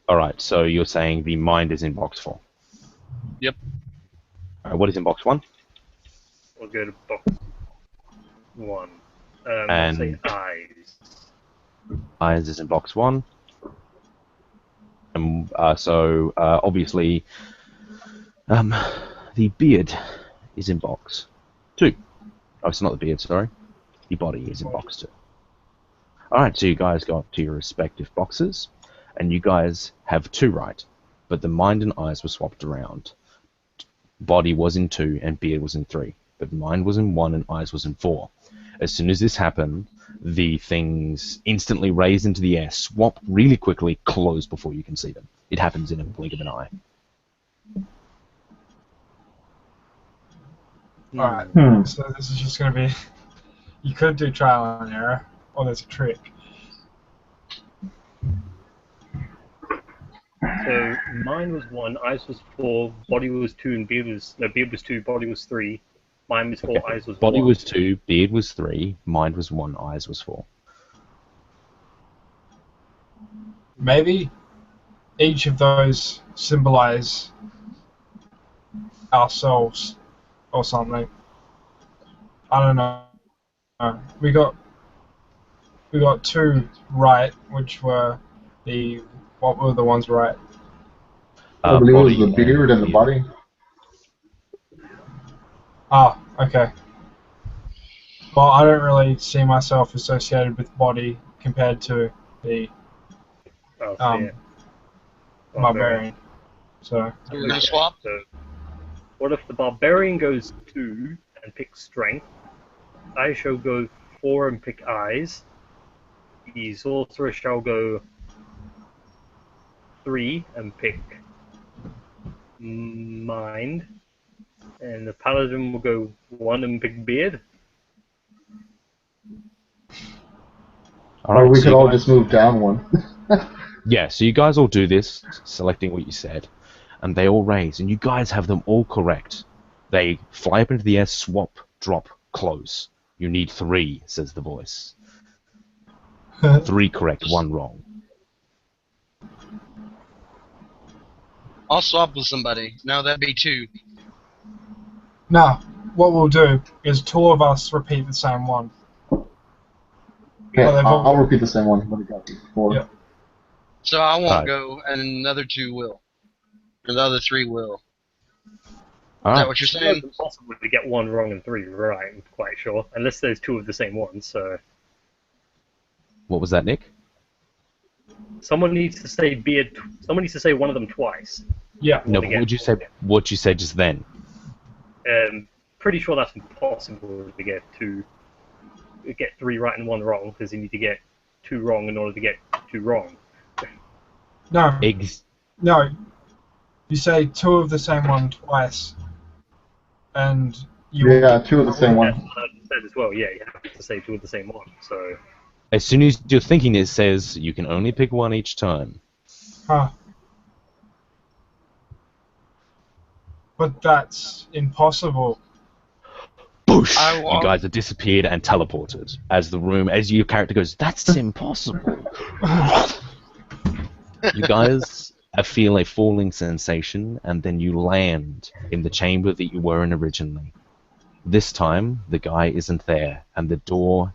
Alright, so you're saying the mind is in box 4. Yep. Alright, what is in box 1? We'll go to box 1. I'll say And eyes. eyes is in box 1. And obviously, the beard is in box 2. Oh, it's not the beard, sorry. The body is in box 2. Alright, so you guys got to your respective boxes, and you guys have 2 right, but the mind and eyes were swapped around. Body was in 2 and beard was in 3, but mind was in 1 and eyes was in 4. As soon as this happened, the things instantly raise into the air, swap really quickly, close before you can see them. It happens in a blink of an eye. Alright, so this is just going to be... You could do trial and error, or there's a trick. So mine was 1, eyes was 4, body was 2, and beard was 2, body was 3. Mine was 4, eyes was 1. Body was 2, beard was 3, mind was 1, eyes was 4. Maybe each of those symbolize ourselves or something. I don't know. We got 2 right, which were what were the ones right? I believe it was the Body beard and the body. Ah, okay. Well, I don't really see myself associated with body compared to the barbarian. So So we're gonna swap. So, what if the barbarian goes 2 and picks strength? I shall go 4 and pick eyes. The sorcerer shall go 3 and pick mind. And the paladin will go 1 and pick beard. Or we could all just move down 1. Yeah, so you guys all do this, selecting what you said, and they all raise, and you guys have them all correct. They fly up into the air, swap, drop, close. You need 3, says the voice. 3 correct, 1 wrong. I'll swap with somebody. No, that'd be 2. now, what we'll do is 2 of us repeat the same one. Okay, Well, they've all- I'll repeat the same one. What do you got before? Yep. So I won't Alright. go, and another 2 will. And the other 3 will. Is that Alright, what you're It's saying? impossible to get 1 wrong and 3 right, I'm quite sure. Unless there's 2 of the same one, so... what was that, Nick? Someone needs to say beard... Someone needs to say one of them twice. Yeah. No, to but get- what'd you say just then? Pretty sure that's impossible to get 3 right and 1 wrong, because you need to get 2 wrong in order to get 2 wrong. No, Eggs. no. You say 2 of the same one twice, and you. Yeah, 2 of the same That's one. what I said as well, yeah, you have to say 2 of the same one, so... As soon as you're thinking it says you can only pick 1 each time. Huh. But that's impossible. Boosh! I You want- guys have disappeared and teleported. As your character goes, that's impossible. You guys feel a falling sensation, and then you land in the chamber that you were in originally. This time, the guy isn't there, and the door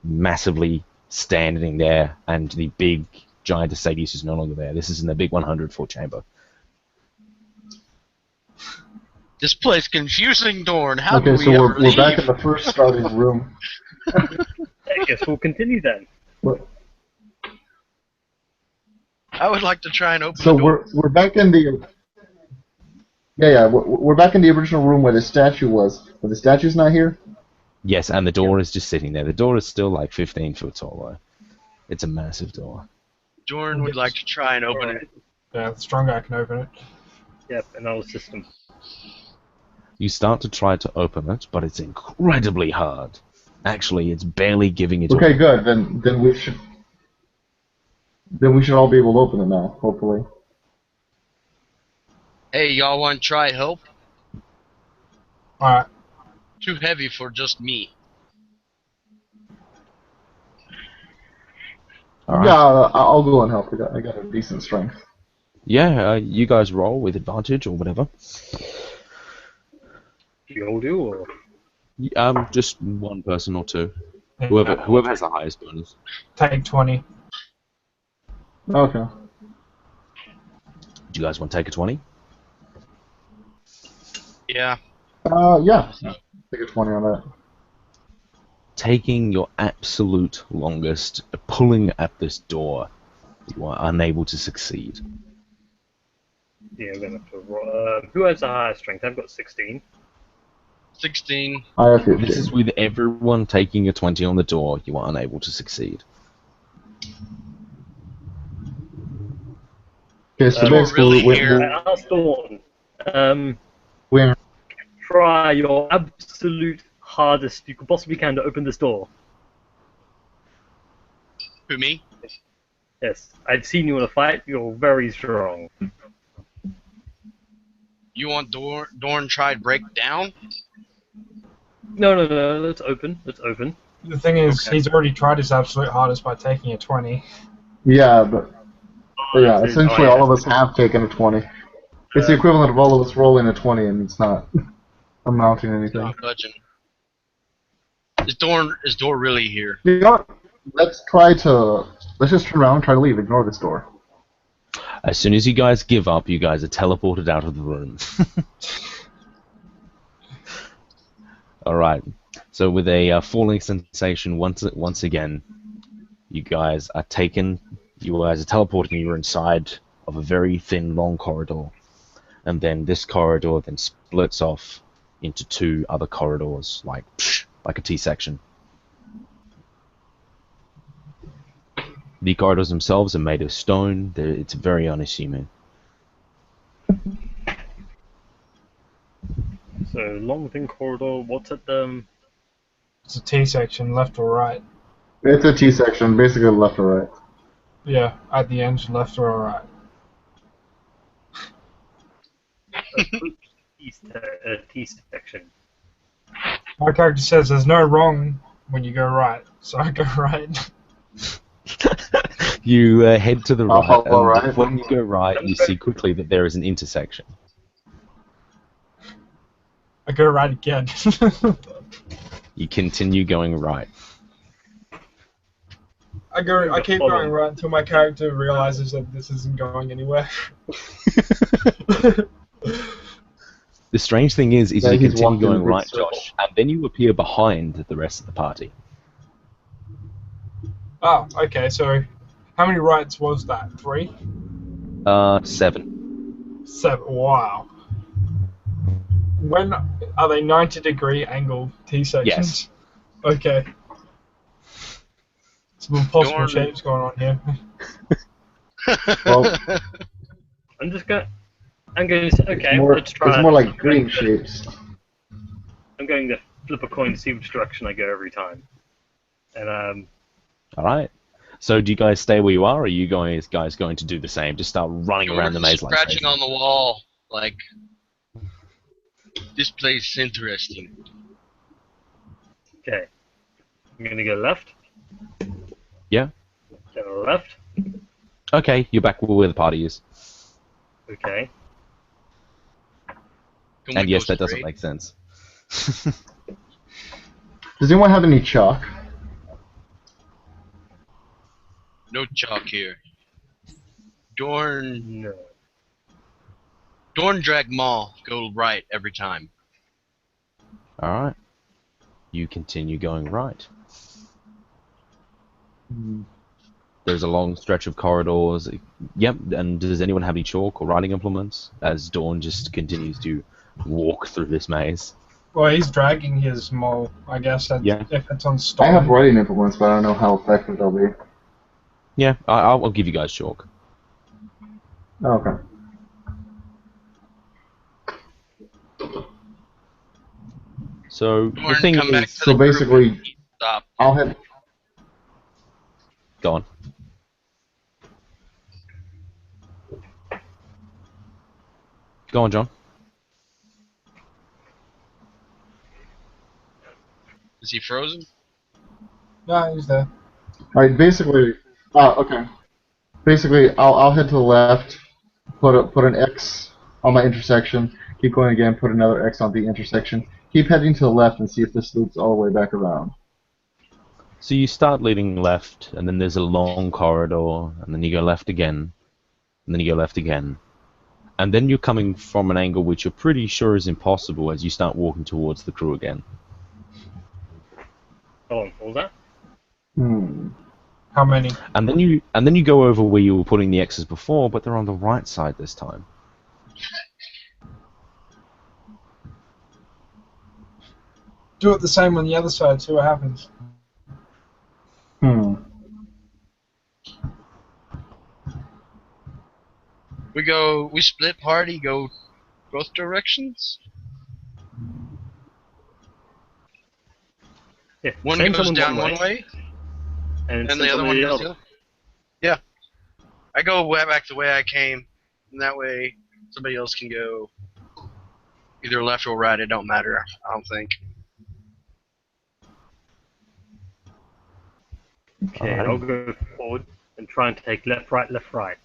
massively standing there, and the big giant Acaediaus is no longer there. This is in the big 100-foot chamber. This place confusing, Dorn. How Okay, do so we ever we're back in leave? the first starting room. I guess we'll continue then. What- I would like to try and open So the door. we're back in the we're back in the original room where the statue was, but the statue's not here. Yes, and the door is just sitting there. The door is still like 15 foot tall, though. It's a massive door. Dorn would like to try and open it. Yeah, the strong guy can open it. Yep, another system. You start to try to open it, but it's incredibly hard. Actually, it's barely giving it Okay, away. good. Then we should all be able to open it now, hopefully. Hey, y'all want to try help? Alright. Too heavy for just me. All right. Yeah, I'll go and help. I got a decent strength. Yeah, you guys roll with advantage or whatever. You all do, or Just one person or two. Yeah. Whoever has the highest bonus. Take 20. Okay. Do you guys want to take a 20? Yeah. Yeah. Take a 20 on that. Taking your absolute longest, pulling at this door, you are unable to succeed. yeah, I'm gonna have to roll. Who has the highest strength? I've got 16. 16. I have 15. This is with everyone taking a 20 on the door, you are unable to succeed. Okay, so Door basically, really here. I asked Dawn. we're Try your absolute hardest you possibly can to open this door. Who, me? Yes, I've seen you in a fight. You're very strong. You want Dorn tried break down? No. Let's open. Let's open. The thing is, Okay. he's already tried his absolute hardest by taking a 20. yeah, but yeah, That's it. essentially Oh, all of us have taken a 20. It's the equivalent of all of us rolling a 20, and it's not amounting anything. Not budging. Is Dorn really here? You know what? Let's just turn around and try to leave. Ignore this door. As soon as you guys give up, you guys are teleported out of the room. Alright, so with a falling sensation once again, you guys are teleported and you're inside of a very thin, long corridor. And then this corridor then splits off into two other corridors, like a T-section. The corridors themselves are made of stone. It's very unassuming. So long thin corridor. What's at the? It's a T section, left or right. It's a T-section, basically left or right. Yeah, at the end, left or right. T section. My character says there's no wrong when you go right, so I go right. You head to the right, and right. when you go right, you see quickly that there is an intersection. I go right again. You continue going right. I keep going right until my character realizes that this isn't going anywhere. The strange thing is Yeah, you he's continue walking in a going big right, circle. Josh, and then you appear behind the rest of the party. Oh, okay, so how many rights was that? 3? 7. 7. Wow. When are they 90-degree angle T sections? Yes. Okay. Some impossible Dorn. shapes going on here. Well, I'm going to say, okay, let's try. it's more like green shapes. I'm going to flip a coin to see which direction I go every time. And Alright. So do you guys stay where you are, or are you guys going to do the same? Just start running around the maze like scratching crazy? on the wall, like, this place is interesting. okay, I'm going to go left. Yeah? Go left. Okay, you're back where the party is. Okay. Can And we yes, go that doesn't straight? make sense. Does anyone have any chalk? No chalk here. Dorn No. drag Maul, go right every time. Alright. You continue going right. There's a long stretch of corridors. Yep, and does anyone have any chalk or writing implements? As Dawn just continues to walk through this maze. Well, he's dragging his mole. I guess that's, Yeah. if it's on I stone. have writing implements, but I don't know how effective they'll be. Yeah, I'll give you guys chalk. Okay. So, the Dorn, thing come back is... to So the group basically, and stop. I'll have. Go on. Go on, John. Is he frozen? No, he's there. Alright, basically, Okay. Basically, I'll head to the left, put an X on my intersection, keep going again, put another X on the intersection, keep heading to the left and see if this loops all the way back around. So you start leading left, and then there's a long corridor, and then you go left again, and then you go left again. And then you're coming from an angle which you're pretty sure is impossible as you start walking towards the crew again. Hold on, what was that? How many? And then you go over where you were putting the X's before, but they're on the right side this time. Do it the same on the other side, see what happens. We split party, go both directions? Yeah, One send goes someone down one way, and and send the other someone one the goes other. the other? Yeah. I go way back the way I came, and that way somebody else can go either left or right, it don't matter, I don't think. Okay, Alright. I'll go forward and try and take left, right.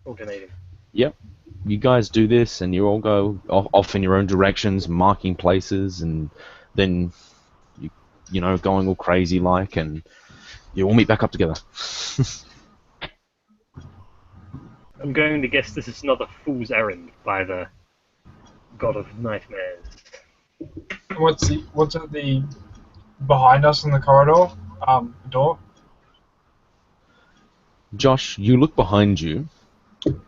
Alternating. Yep. You guys do this, and you all go off in your own directions, marking places, and then you know, going all crazy like, and you all meet back up together. I'm going to guess this is another fool's errand by the god of nightmares. What's at the behind us in the corridor? Door. Josh, you look behind you,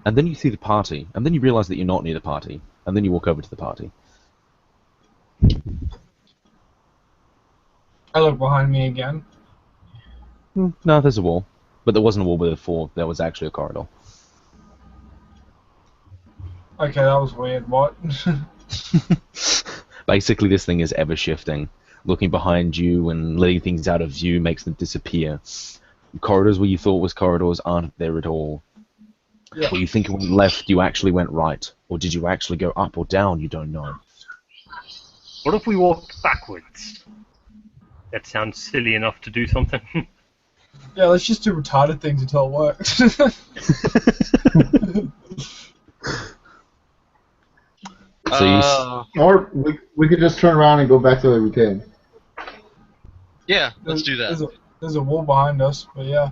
and then you see the party, and then you realize that you're not near the party, and then you walk over to the party. I look behind me again. No, there's a wall, but there wasn't a wall before. There was actually a corridor. Okay, that was weird. What? Basically, this thing is ever shifting. Looking behind you and letting things out of view makes them disappear. Corridors where you thought was corridors aren't there at all. Yeah. Where you think it went left, you actually went right. Or did you actually go up or down? You don't know. What if we walked backwards? That sounds silly enough to do something. Yeah, let's just do retarded things until it works. Or we could just turn around and go back the way we came. Yeah, let's do that. There's a wall behind us, but yeah.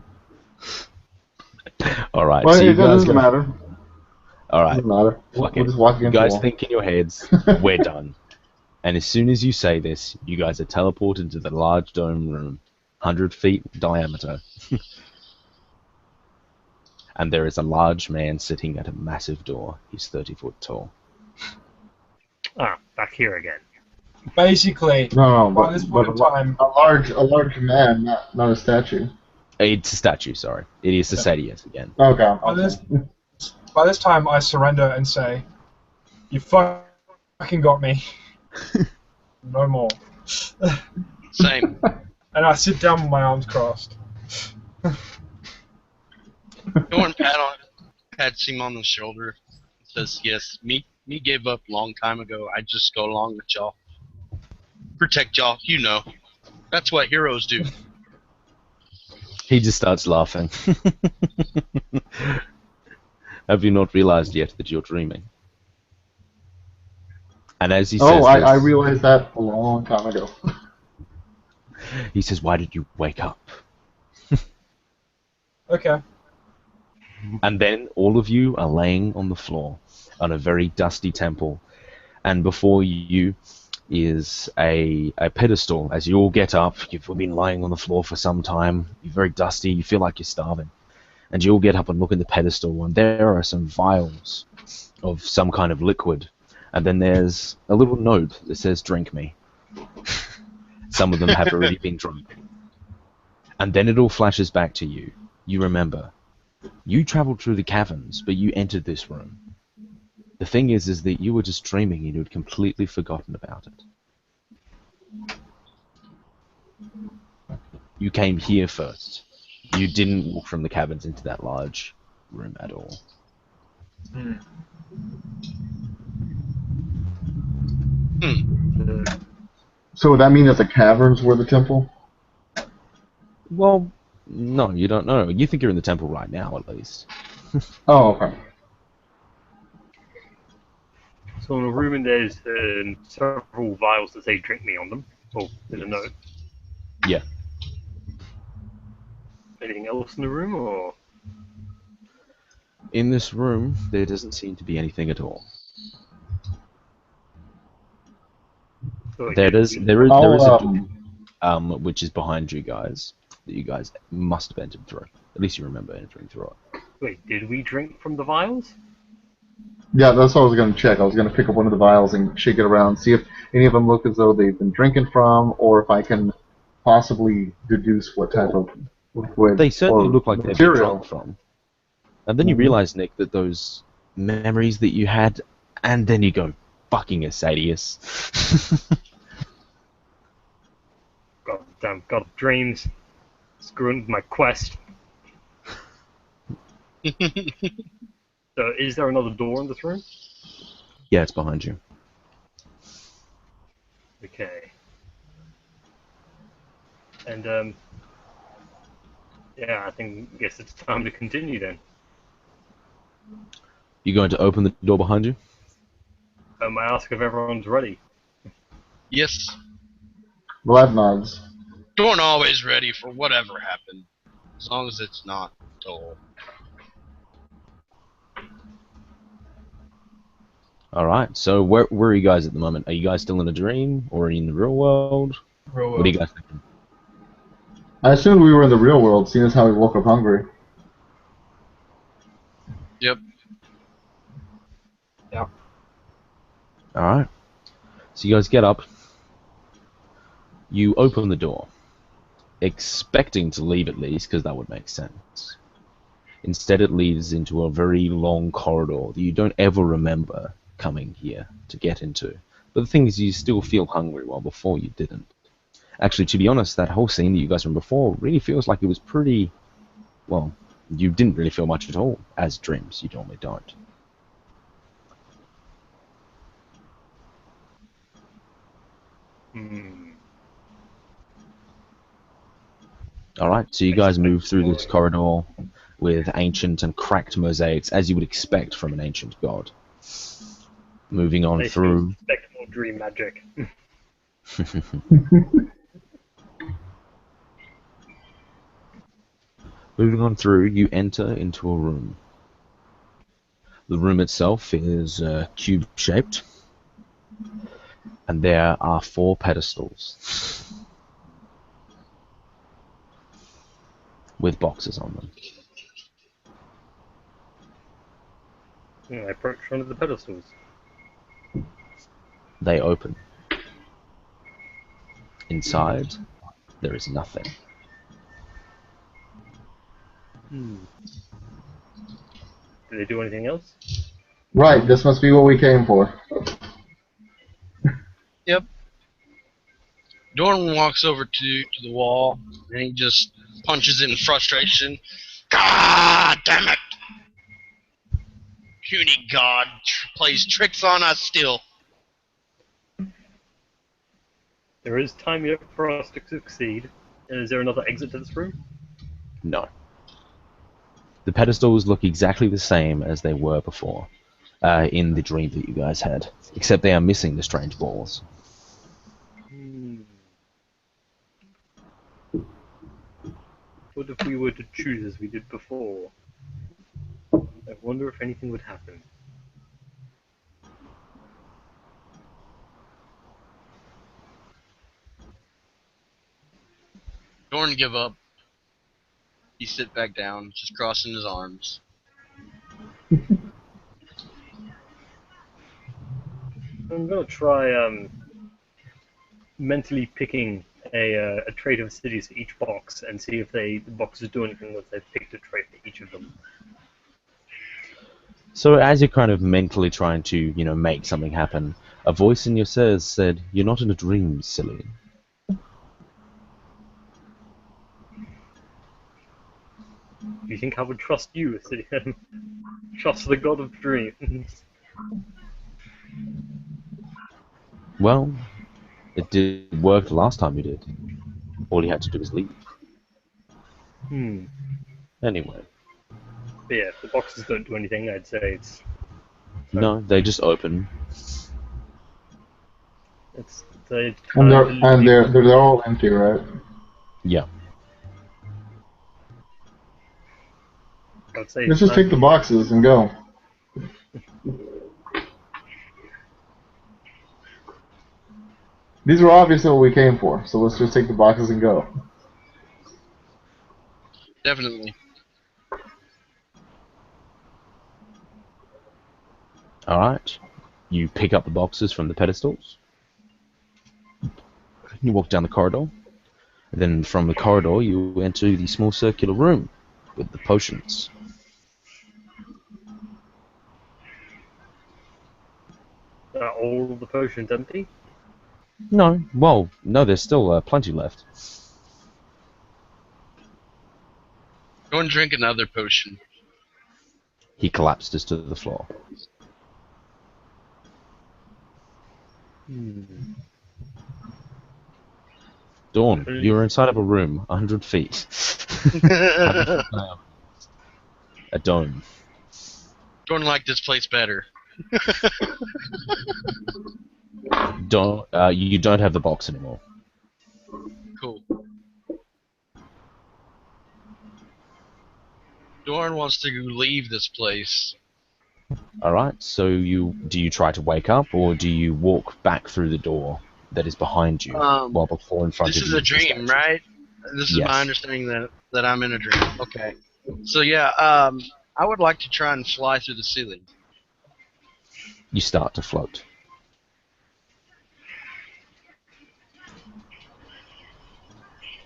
Alright, Well, so you it guys doesn't matter. Alright, Doesn't matter. fuck We'll it. just walk You against the guys wall. think in your heads, we're done. And as soon as you say this, you guys are teleported to the large dome room, 100 feet diameter. And there is a large man sitting at a massive door. He's 30 foot tall. Ah, back here again. Basically, No, by this point in time, a large man, not a statue. It's a statue, sorry. It is Acaediaus again. Okay. by this time, I surrender and say, "You fucking got me. No more." Same. And I sit down with my arms crossed. Dorn pats him on the shoulder. Says, "Yes, me gave up long time ago. I just go along with y'all. Protect y'all, you know. That's what heroes do." He just starts laughing. Have you not realized yet that you're dreaming? And as he says I this, realized that a long time ago. he says, "Why did you wake up?" Okay. And then all of you are laying on the floor on a very dusty temple, and before you is a pedestal. As you all get up, you've been lying on the floor for some time, you're very dusty, you feel like you're starving, and you all get up and look at the pedestal, and there are some vials of some kind of liquid, and then there's a little note that says, "Drink me." Some of them have already been drunk. And then it all flashes back to you. You remember. You traveled through the caverns, but you entered this room. The thing is that you were just dreaming and you had completely forgotten about it. You came here first. You didn't walk from the caverns into that large room at all. So would that mean that the caverns were the temple? Well, No, you don't know. You think you're in the temple right now, at least. Oh, okay. So in the room, and there's several vials that say "drink me" on them. Oh, there's a note. Yeah. Anything else in the room, or In this room, there doesn't seem to be anything at all. so There yeah, is a I'll, door, which is behind you guys, that you guys must have entered through. At least you remember entering through it. wait, did we drink from the vials? yeah, that's what I was going to check. I was going to pick up one of the vials and shake it around, see if any of them look as though they've been drinking from, or if I can possibly deduce what type of liquid They certainly or look like they've been material. drunk from. And then you Mhm. realize, Nick, that those memories that you had, and then you go, fucking Acaedius. Goddamn, God of dreams, screwing with my quest. So, is there another door in this room? Yeah, it's behind you. Okay. And yeah, guess it's time to continue then. You going to open the door behind you? I ask if everyone's ready. Yes. Vlad nods. Dorn always ready for whatever happened, as long as it's not Dole. Alright, so where are you guys at the moment? Are you guys still in a dream, or in the real world? Real What are you world. guys thinking? I assumed we were in the real world, seeing as how we woke up hungry. Yep. Yeah. Alright. So you guys get up. You open the door. Expecting to leave at least, because that would make sense. Instead it leads into a very long corridor that you don't ever remember coming here to get into. But the thing is, you still feel hungry, while before you didn't. Actually, to be honest, that whole scene that you guys from before really feels like it was pretty... Well, you didn't really feel much at all, as dreams. You normally don't. Hmm. Alright, so you guys move through this corridor with ancient and cracked mosaics, as you would expect from an ancient god. Moving on I through... suspect more dream magic. Moving on through, you enter into a room. The room itself is cube-shaped, and there are 4 pedestals with boxes on them. I approach one of the pedestals. They open. Inside, there is nothing. Hmm. Do they do anything else? Right, this must be what we came for. Yep. Dorn walks over to the wall, and he just punches it in frustration. God damn it! Puny god plays tricks on us still. There is time yet for us to succeed. And is there another exit to this room? No. The pedestals look exactly the same as they were before, in the dream that you guys had, except they are missing the strange balls. Hmm. What if we were to choose as we did before? I wonder if anything would happen. Dorn give up. He sit back down, just crossing his arms. I'm gonna try mentally picking a trait of cities for each box and see if the boxes do anything once they've picked a trait for each of them. So as you're kind of mentally trying to, make something happen, a voice in your ears said, "You're not in a dream, silly." Do you think I would trust you, trust the god of dreams? Well, it did work the last time you did. All you had to do was leave. Anyway, But yeah, if the boxes don't do anything, I'd say it's no, they just open. it's And they're all empty, right? Yeah. I'd say Let's just take the boxes and go. These are obviously what we came for, so let's just take the boxes and go. Definitely. All right. You pick up the boxes from the pedestals. You walk down the corridor. Then from the corridor, you enter the small circular room with the potions. Are all of the potions empty? No, well, no, there's still plenty left. Go and drink another potion. He collapses to the floor. Dawn, you're inside of a room, 100 feet. 100 feet down. A dome. Don't like this place better. You don't have the box anymore. Cool. Dorn wants to leave this place. Alright, so do you try to wake up, or do you walk back through the door that is behind you, while before in front This of is you a dream, right? This is Yes. my understanding that I'm in a dream. Okay. So yeah, I would like to try and fly through the ceiling. You start to float.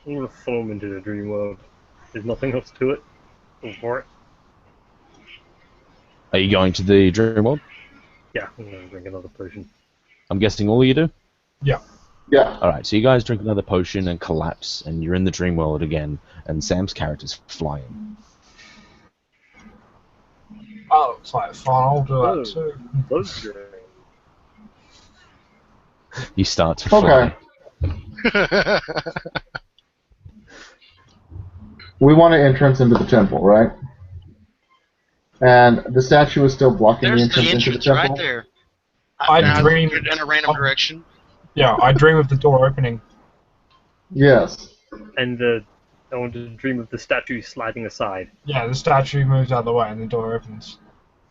I'm gonna follow him into the dream world. There's nothing else to it. Go for it. Are you going to the dream world? Yeah, I'm gonna drink another potion. I'm guessing all of you do? Yeah. Yeah. Alright, so you guys drink another potion and collapse, and you're in the dream world again, and Sam's character's flying. Oh, looks like fun. I'll do Oh. that too. Those are You start to fly. Okay. We want an entrance into the temple, right? And the statue is still blocking the There's entrance the into the entrance temple. right there. I dream- in a random direction. Yeah, I dream of the door opening. Yes. and I want to dream of the statue sliding aside. Yeah, the statue moves out of the way and the door opens.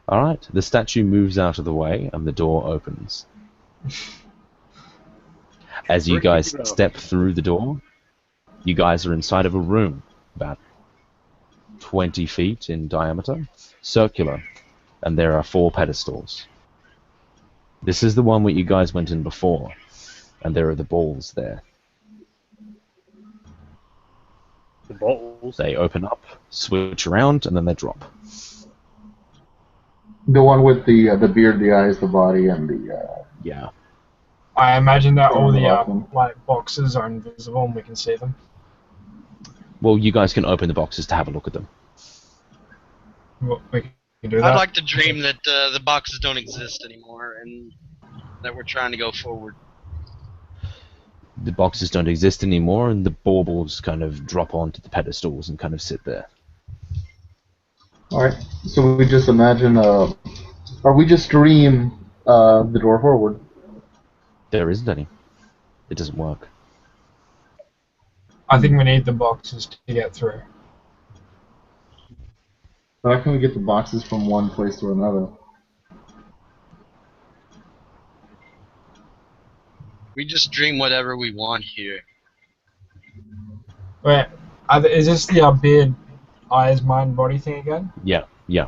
Alright, the statue moves out of the way, and the door opens. As you guys step through the door, you guys are inside of a room, about 20 feet in diameter, circular, and there are 4 pedestals. This is the one where you guys went in before, and there are the balls there. The balls. They open up, switch around, and then they drop. The one with the beard, the eyes, the body, and the Yeah. I imagine that all the Awesome. like boxes are invisible and we can see them. Well, you guys can open the boxes to have a look at them. Well, we can do that. I'd like to dream that the boxes don't exist anymore and that we're trying to go forward. The boxes don't exist anymore, and the baubles kind of drop onto the pedestals and kind of sit there. Alright, so we just imagine, or we just dream the door forward. There isn't any. It doesn't work. I think we need the boxes to get through. How can we get the boxes from one place to another? We just dream whatever we want here. Wait, is this the beard, eyes, mind, body thing again? Yeah, yeah.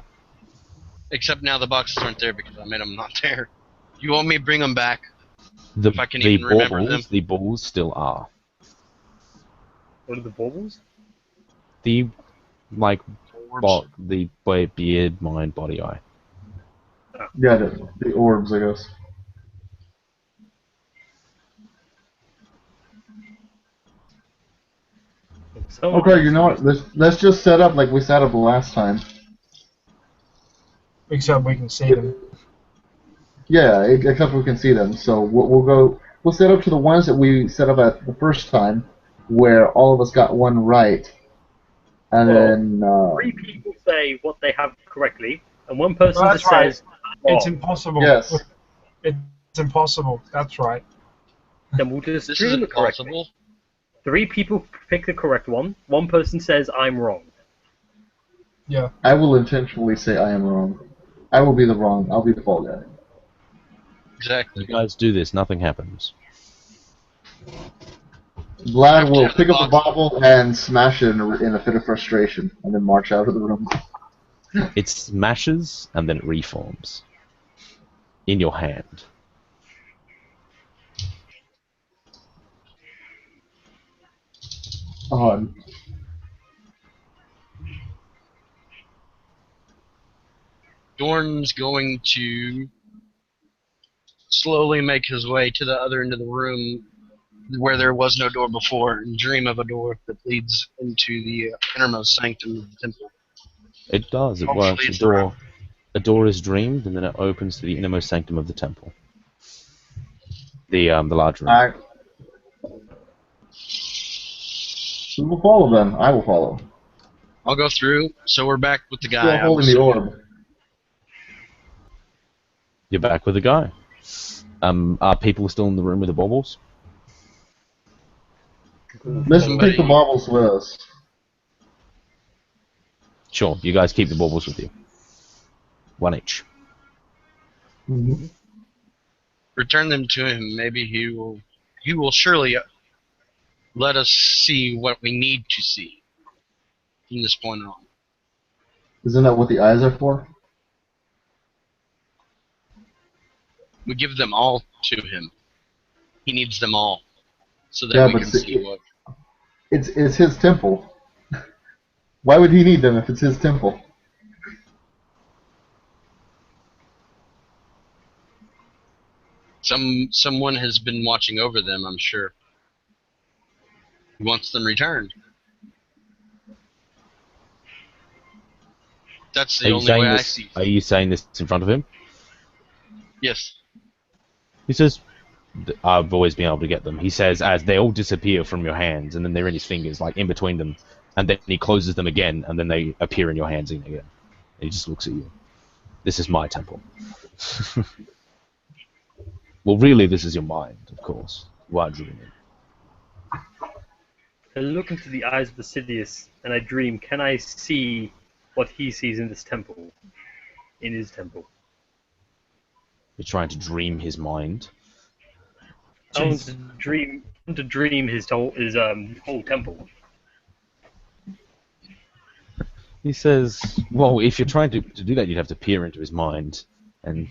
Except now the boxes aren't there because I made them not there. You want me to bring them back? The, If I can the even remember baubles, them. the balls still are. What are the balls? The, like, Orbs? the beard, mind, body, eye. Yeah, the orbs, I guess. So, Okay, you know what? Let's just set up like we set up last time. Except we can see them. Yeah, except we can see them. So we'll set up to the ones that we set up at the first time, where all of us got one right, And Well, then 3 people say what they have correctly, and 1 person Well, just that's right. says, It's wrong. impossible. yes, It's impossible. That's right. Then we'll just This is dream it correctly. impossible. 3 people pick the correct one. 1 person says, I'm wrong. Yeah. I will intentionally say I am wrong. I will be the wrong. I'll be the fall guy. Exactly. You guys do this, nothing happens. Vlad will Have pick the up a box. bottle and smash it in a fit of frustration, and then march out of the room. It smashes and then it reforms in your hand. On. Dorn's going to slowly make his way to the other end of the room where there was no door before and dream of a door that leads into the innermost sanctum of the temple. It does, it Hopefully works. it's around. A door is dreamed and then it opens to the innermost sanctum of the temple. The large room. I. We will follow them. I will follow. I'll go through. So we're back with the guy. Still I'm holding the assuming. orb. You're back with the guy. Are people still in the room with the baubles? Let's take the baubles with us. Sure, you guys keep the baubles with you. 1 each. Return them to him. Maybe he will surely let us see what we need to see from this point on. Isn't that what the eyes are for? We give them all to him. He needs them all so that Yeah, we but can see what. It's his temple. Why would he need them if it's his temple? Someone has been watching over them, I'm sure. He wants them returned. That's the only way I see it. Are you saying this in front of him? Yes. He says, I've always been able to get them. He says, as they all disappear from your hands, and then they're in his fingers, like in between them, and then he closes them again, and then they appear in your hands again. And he just looks at you. This is my temple. Well, really, this is your mind, of course. You are dreaming. I look into the eyes of the Sidious, and I dream, can I see what he sees in this temple? In his temple. You're trying to dream his mind. I want to dream his whole temple. He says, well, if you're trying to do that, you'd have to peer into his mind. And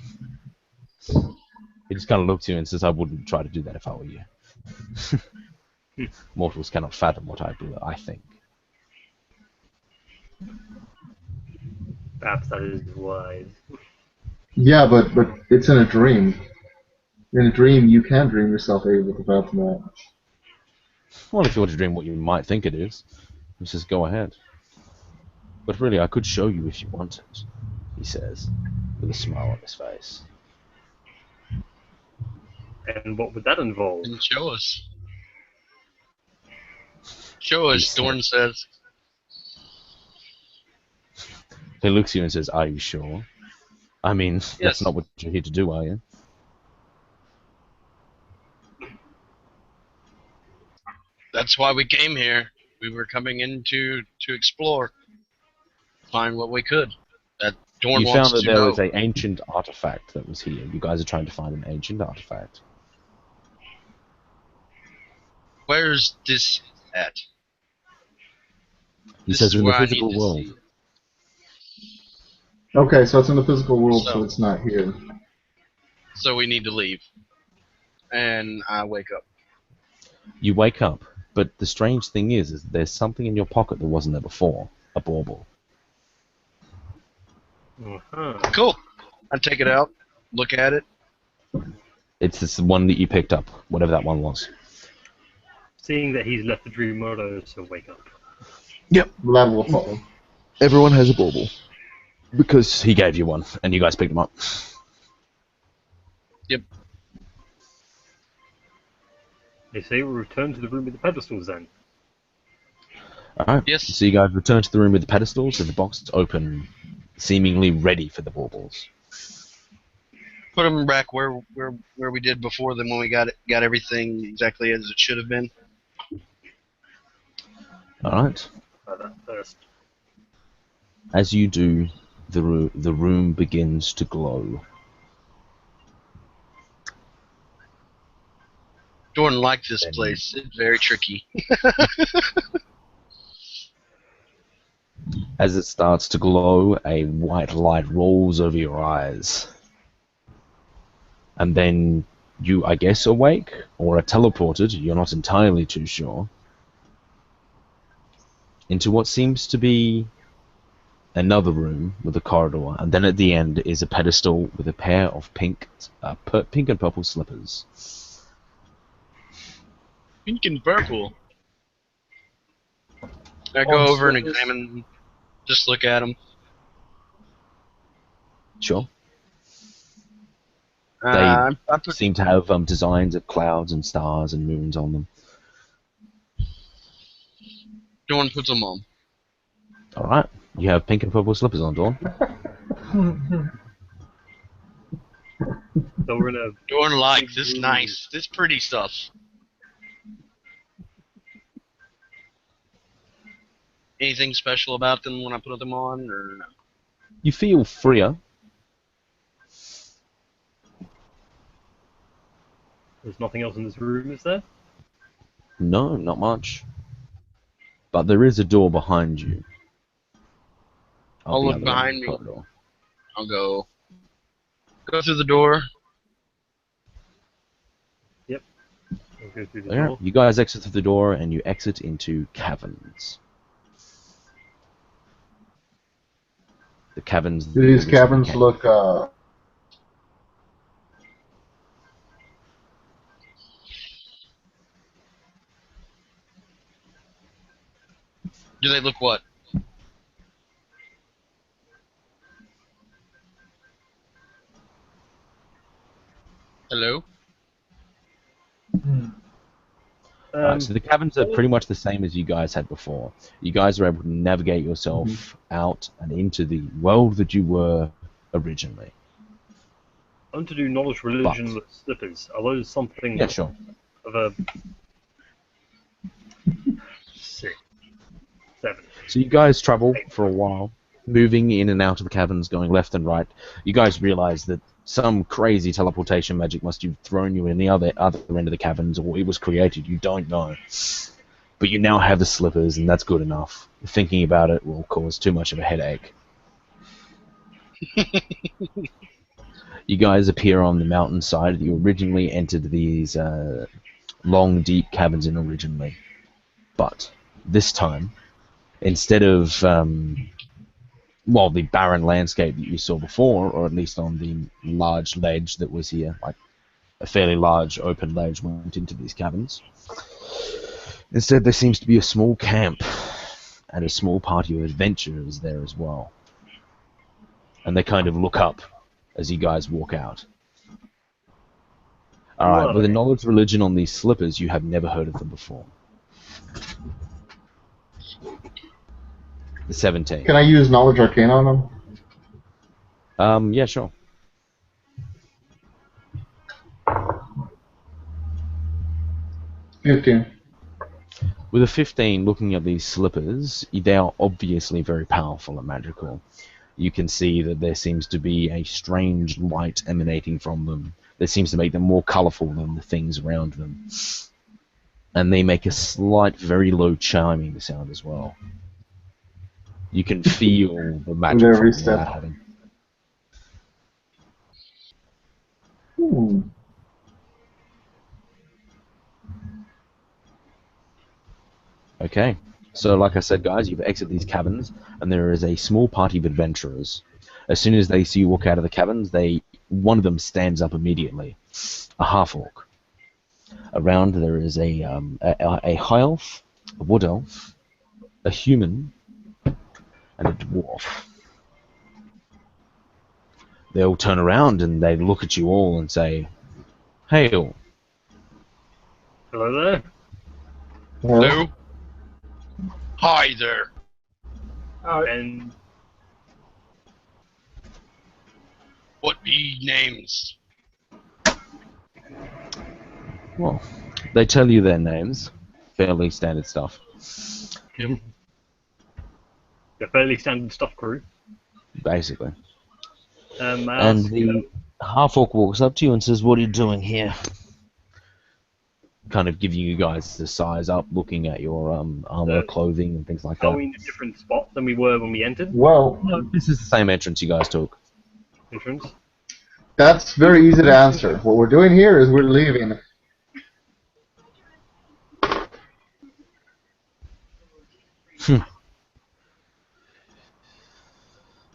he just kind of looks at you and says, I wouldn't try to do that if I were you. Mortals cannot fathom what I do, I think. Perhaps that is wise. Yeah, but it's in a dream. In a dream, you can dream yourself able to fathom that. Well, if you want to dream what you might think it is, he says, go ahead. But really, I could show you if you wanted, he says, with a smile on his face. And what would that involve? And show us. Show us, Dorn says. He looks at you and says, are you sure? I mean, Yes. That's not what you're here to do, are you? That's why we came here. We were coming in to explore. Find what we could. That Dorn You wants found that to there know. was an ancient artifact that was here. You guys are trying to find an ancient artifact. Where's this at? He This says is in the where I need physical to world. see. Okay, so it's in the physical world, so it's not here. So we need to leave. And I wake up. You wake up, but the strange thing is there's something in your pocket that wasn't there before. A bauble. Uh-huh. Cool. I take it out, look at it. It's this one that you picked up, whatever that one was. Seeing that he's left the dream mode, I also wake up. Yep. Vlad will follow. Everyone has a bauble. Because he gave you one, and you guys picked him up. Yep. They say we'll return to the room with the pedestals then. Alright, Yes. so you guys return to the room with the pedestals, and the box is open, seemingly ready for the baubles. Put them back where we did before. Then when we got everything exactly as it should have been. Alright, That first. as you do, the room begins to glow. Jordan liked this place. It's very tricky. As it starts to glow, a white light rolls over your eyes. And then you, I guess, awake, or are teleported, you're not entirely too sure, into what seems to be another room with a corridor, and then at the end is a pedestal with a pair of pink and purple slippers. Pink and purple. I go over and examine, just look at them. Sure. I put Seem to have designs of clouds and stars and moons on them. Jordan puts them on. Alright, you have pink and purple slippers on, Dawn. So we're gonna. Jordan likes this nice, this pretty stuff. Anything special about them when I put them on, or no? You feel freer. There's nothing else in this room, is there? No, not much. But there is a door behind you. I'll look behind me. I'll go through the door. Yep. I'll go through the Yeah, door. you guys exit through the door and you exit into caverns. The caverns. Do these caverns look Do they look what? Hello? Right, so the caverns are pretty much the same as you guys had before. You guys are able to navigate yourself out and into the world that you were originally. I want to do knowledge religion with slippers. Are those something Yeah, sure. of a 6, 7? So you guys travel for a while, moving in and out of the caverns, going left and right. You guys realize that some crazy teleportation magic must have thrown you in the other end of the caverns, or it was created, you don't know. But you now have the slippers, and that's good enough. Thinking about it will cause too much of a headache. You guys appear on the mountainside. You originally entered these long, deep caverns in originally. But this time, instead of the barren landscape that you saw before, or at least on the large ledge that was here, like a fairly large open ledge went into these caverns. Instead, there seems to be a small camp and a small party of adventurers there as well. And they kind of look up as you guys walk out. Alright, with a knowledge religion on these slippers, you have never heard of them before. The 17. Can I use knowledge arcana on them? Yeah, sure. $15. With a 15, looking at these slippers, they are obviously very powerful and magical. You can see that there seems to be a strange light emanating from them that seems to make them more colourful than the things around them. And they make a slight, very low chiming sound as well. You can feel the magic every from step. that having. Okay, so like I said, guys, you've exited these caverns, and there is a small party of adventurers. As soon as they see you walk out of the caverns, one of them stands up immediately. A half-orc. Around there is a high elf, a wood elf, a human, and a dwarf. They all turn around and they look at you all and say, "Hail." Hello there. Hello? Hi there. And What be names? Well, they tell you their names. Fairly standard stuff. the fairly standard stuff crew. Basically. I And ask, the half-orc walks up to you and says, "What are you doing here?" Kind of giving you guys the size up, looking at your armor, clothing, and things like are that. we in a different spot than we were when we entered? Well, No, this is the same entrance you guys took. Entrance. that's very easy to answer. What we're doing here is we're leaving.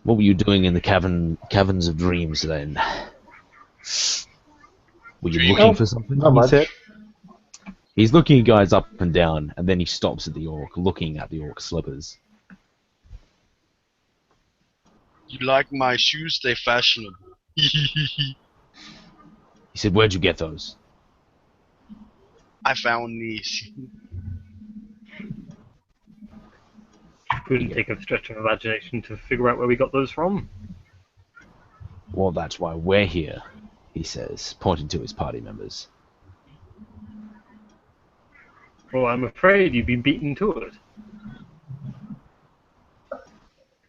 What were you doing in the caverns of dreams then? Were you looking for something? Not He much. said. He's looking you guys up and down, and then he stops at the orc, looking at the orc slippers. You like my shoes? They fashionable. He said, "Where'd you get those?" I found these. Couldn't take a stretch of imagination to figure out where we got those from. "Well, that's why we're here," he says, pointing to his party members. Well, I'm afraid you've been beaten to it.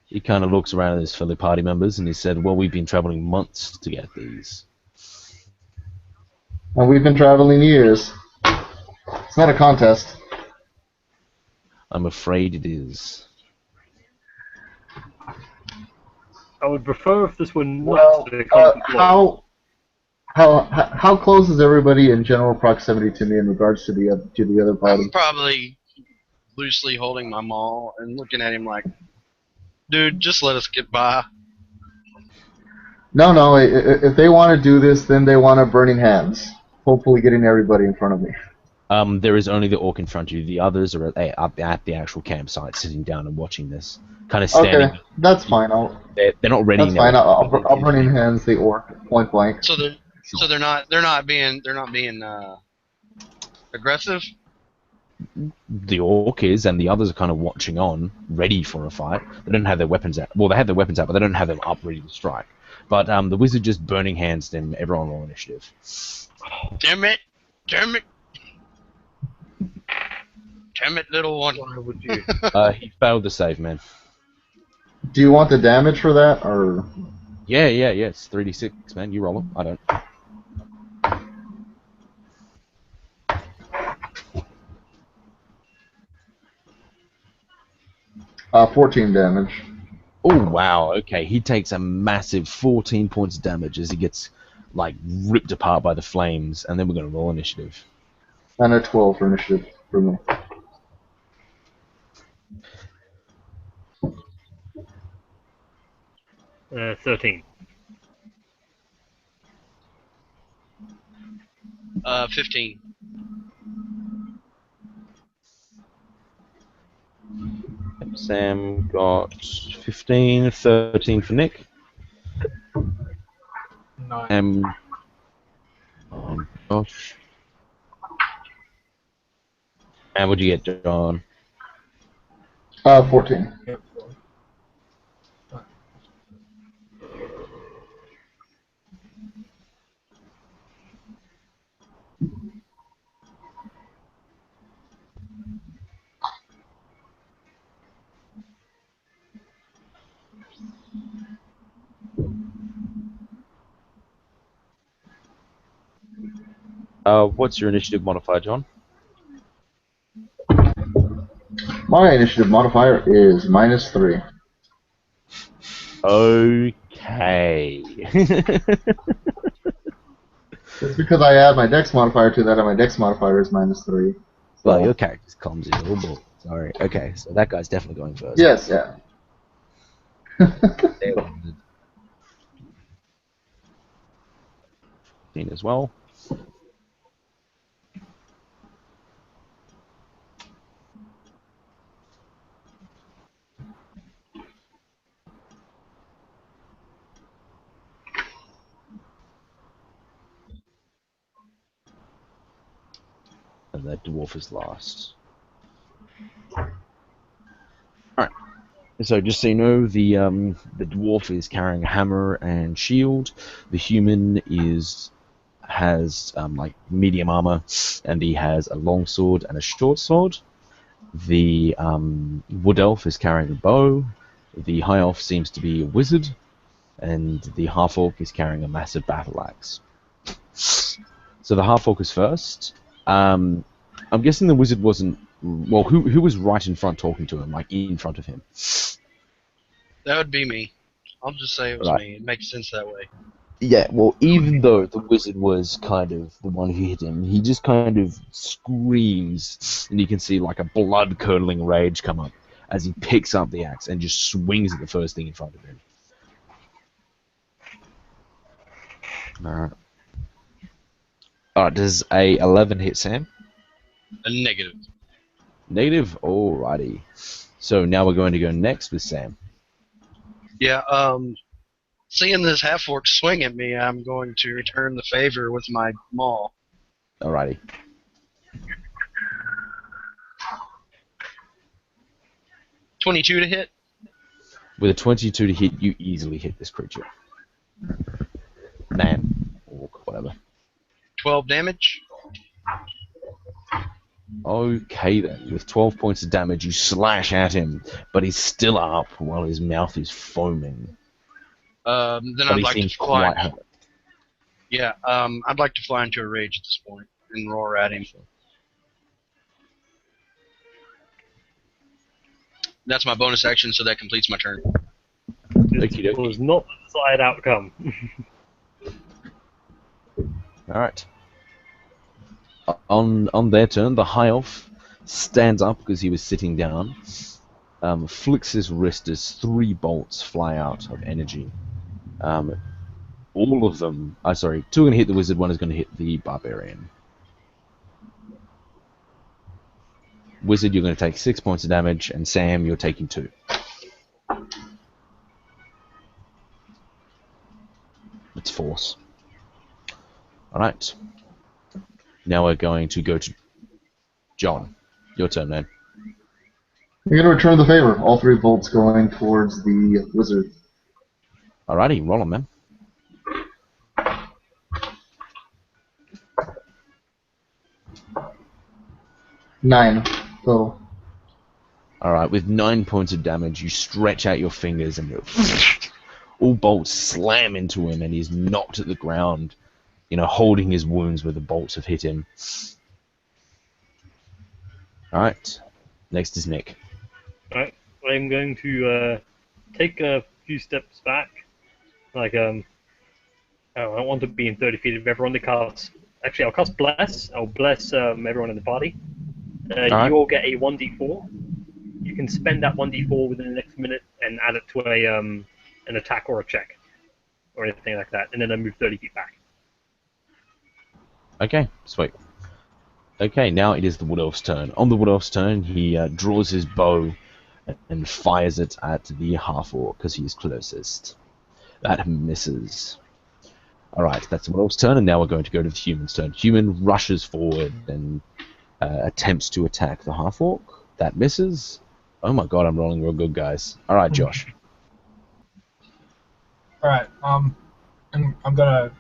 He kind of looks around at his fellow party members and he said, "Well, we've been traveling months to get these." And we've been traveling years. It's not a contest. "I'm afraid it is." I would prefer if this were not Well, a conflict. how close is everybody in general proximity to me in regards to the other party? I'm probably loosely holding my maul and looking at him like, dude, just let us get by. No. If they want to do this, then they want a burning hands. Hopefully, getting everybody in front of me. There is only the orc in front of you. The others are at the actual campsite, sitting down and watching this. Kind of standing. Okay, that's fine. They're not ready. That's fine. I'll burning hands the orc point blank. So they're not being aggressive. The orc is, and the others are kind of watching on, ready for a fight. They don't have their weapons out. Well, they have their weapons out, but they don't have them up, ready to strike. But the wizard just burning hands them. Everyone roll initiative. Damn it, little one. Why would you? He failed the save, man. Do you want the damage for that, or? Yeah, it's 3d6, man. You roll them. I don't. 14 damage. Oh, wow. Okay, he takes a massive 14 points of damage as he gets, like, ripped apart by the flames, and then we're going to roll initiative. And a 12 for initiative for me. Uh, 13. 15. Sam got 15, 13 for Nick. 9. Oh, gosh. And what'd you get, John? 14. Yep. What's your initiative modifier, John? My initiative modifier is -3. Okay. It's because I add my dex modifier to that, and my dex modifier is -3. So. Well, your character's clumsy. Oh, boy. Sorry. Okay, so that guy's definitely going first. Yes, yeah. 15 as well. And that dwarf is last. So just so you know, the dwarf is carrying a hammer and shield. The human has like medium armor, and he has a long sword and a short sword. The wood elf is carrying a bow. The high elf seems to be a wizard, and the half orc is carrying a massive battle axe. So the half orc is first. I'm guessing the wizard wasn't. Well, who was right in front talking to him, like in front of him? That would be me. I'll just say it was Right. me. It makes sense that way. Yeah, well, even though the wizard was kind of the one who hit him, he just kind of screams, and you can see like a blood-curdling rage come up as he picks up the axe and just swings at the first thing in front of him. Alright. Alright, does a 11 hit Sam? A negative. Negative? Alrighty. So now we're going to go next with Sam. Yeah, seeing this half orc swing at me, I'm going to return the favor with my maul. Alrighty. $22 to hit. With a 22 to hit, you easily hit this creature. Man. Orc, whatever. 12 damage. Okay then, with 12 points of damage you slash at him, but he's still up while his mouth is foaming. Then But I'd he like to seems fly. quite hurt. Yeah, I'd like to fly into a rage at this point and roar at him. That's my bonus action, so that completes my turn. This Okie dokie. was not the desired outcome. Alright. On their turn, the high elf stands up because he was sitting down, flicks his wrist as 3 bolts fly out of energy. All of them, 2 are going to hit the wizard, 1 is going to hit the barbarian. Wizard, you're going to take 6 points of damage, and Sam, you're taking 2. It's force. Alright. Now we're going to go to John. Your turn, man. You're going to return the favor. All 3 bolts going towards the wizard. Alrighty, roll 'em, man. 9 total. Alright, with 9 points of damage, you stretch out your fingers and all bolts slam into him and he's knocked at the ground, holding his wounds where the bolts have hit him. Alright, next is Nick. Alright, I'm going to take a few steps back. Like, I don't want to be in 30 feet of everyone to cast. Actually, I'll cast Bless. I'll bless everyone in the party. Alright. You all get a 1d4. You can spend that 1d4 within the next minute and add it to an attack or a check. Or anything like that. And then I move 30 feet back. Okay, sweet. Okay, now it is the Wood Elf's turn. On the Wood Elf's turn, he draws his bow and fires it at the half-orc because he's closest. That misses. Alright, that's the Wood Elf's turn, and now we're going to go to the human's turn. Human rushes forward and attempts to attack the half-orc. That misses. Oh my god, I'm rolling real good, guys. Alright, Josh. Alright, I'm gonna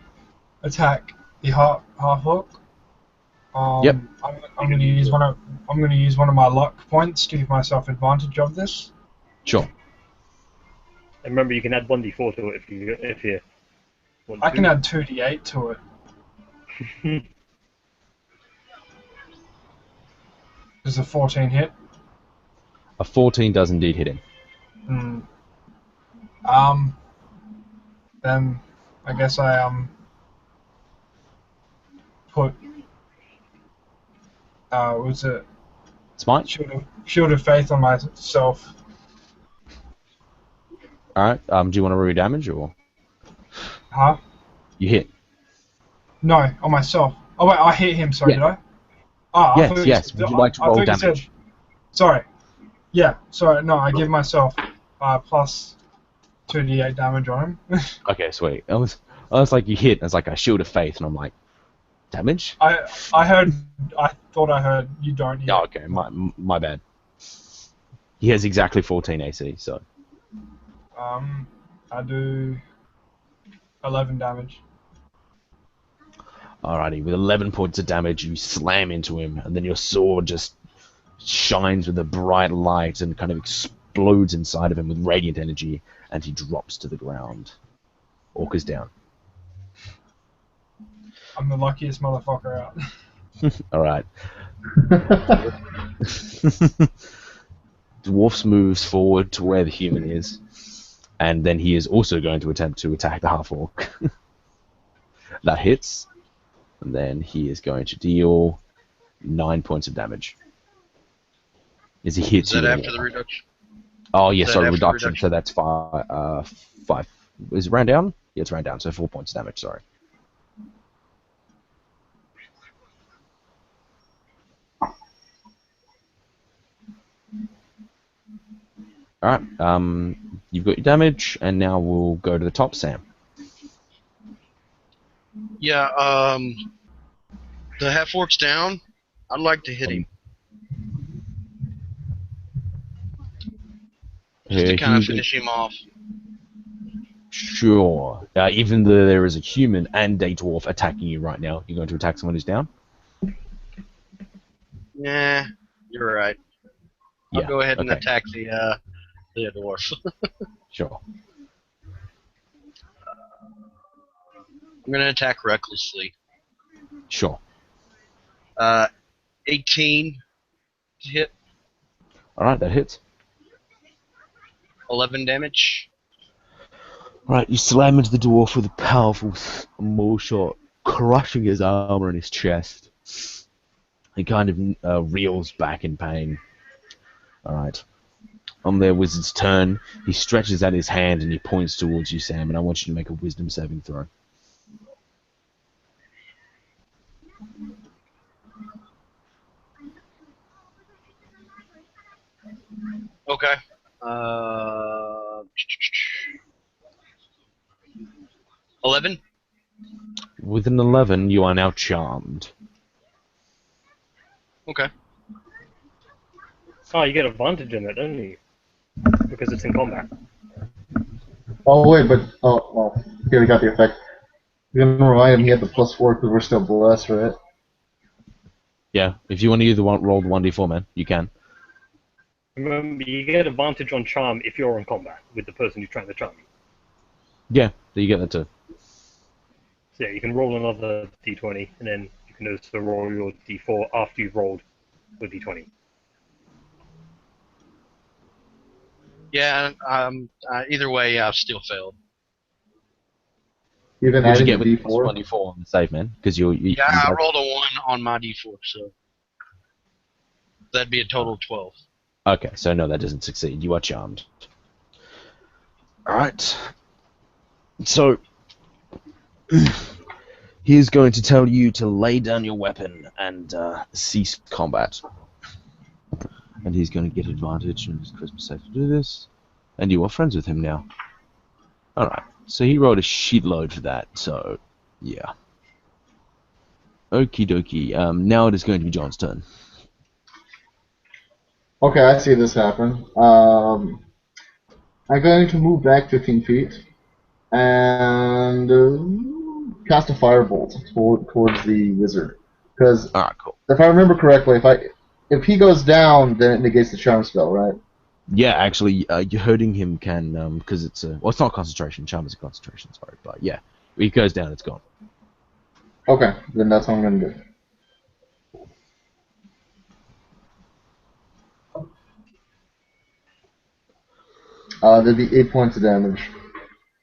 attack the half orc. Yep. I'm gonna use one of my luck points to give myself advantage of this. Sure. And remember, you can add 1d4 to it if you want I to. can add 2d8 to it. Does a 14 hit? A 14 does indeed hit him. Then I guess I put was it Smite? shield of faith on myself. Alright, do you want to roll damage or? Huh? You hit. No, on myself. Oh wait, I hit him. Sorry, Yeah. did I? Oh, I thought Yes. Would you like to I roll thought you said- damage? Sorry. Yeah. Sorry. No, I give myself plus 2d8 damage on him. Okay, sweet. I was like, you hit, and it's like a shield of faith, and I'm like, damage? I thought I heard you don't hit. Oh, okay, my bad. He has exactly 14 AC, so. I do 11 damage. Alrighty, with 11 points of damage, you slam into him, and then your sword just shines with a bright light and kind of explodes inside of him with radiant energy, and he drops to the ground. Orc is down. I'm the luckiest motherfucker out. Alright. Dwarfs moves forward to where the human is, and then he is also going to attempt to attack the half-orc. That hits, and then he is going to deal 9 points of damage. As he hits Is that you after the reduction? Oh, yeah, Is that sorry, after reduction, reduction? so that's 5. Is it round down? Yeah, it's round down, so 4 points of damage, sorry. Alright, you've got your damage, and now we'll go to the top, Sam. Yeah, the half-orc's down. I'd like to hit him. Just to kind of finish him off. Sure. Even though there is a human and a dwarf attacking you right now, you're going to attack someone who's down? Nah, you're right. I'll Yeah, go ahead and okay. attack the dwarf. Sure. I'm gonna attack recklessly. Sure. 18 to hit, Alright, that hits. 11 damage. Alright, you slam into the dwarf with a powerful maul shot, crushing his armor and his chest. He kind of reels back in pain. Alright. On their wizard's turn, he stretches out his hand and he points towards you, Sam, and I want you to make a wisdom saving throw. Okay. 11. With an 11, you are now charmed. Okay. Oh, you get advantage in it, don't you? Because it's in combat. Oh wait, but well, here we got the effect. You're gonna remind him he had the +4 because we're still blessed, right? Yeah, if you want to roll the 1d4, man, you can. Remember, you get advantage on charm if you're in combat with the person who's trying to charm you. Yeah, you get that too. So yeah, you can roll another d20, and then you can also roll your d4 after you've rolled your d20. Yeah. Either way, I've still failed. Even What'd you adding get the with the D4. 24 on the save, man? Because you Yeah, I rolled a 1 on my d4, so that'd be a total of 12. Okay, so no, that doesn't succeed. You are charmed. Alright. So, he's going to tell you to lay down your weapon and cease combat. And he's going to get advantage, and his charisma safe to do this. And you are friends with him now. Alright, so he rolled a shitload for that, so, yeah. Okie dokie. Now it is going to be John's turn. Okay, I see this happen. I'm going to move back 15 feet and cast a firebolt towards the wizard. Because Alright, cool. if I remember correctly, if he goes down, then it negates the charm spell, right? Yeah, actually, you're hurting him can, because it's a... Well, it's not concentration. Charm is a concentration, sorry. But yeah, if he goes down, it's gone. Okay, then that's what I'm going to do. There'd be 8 points of damage.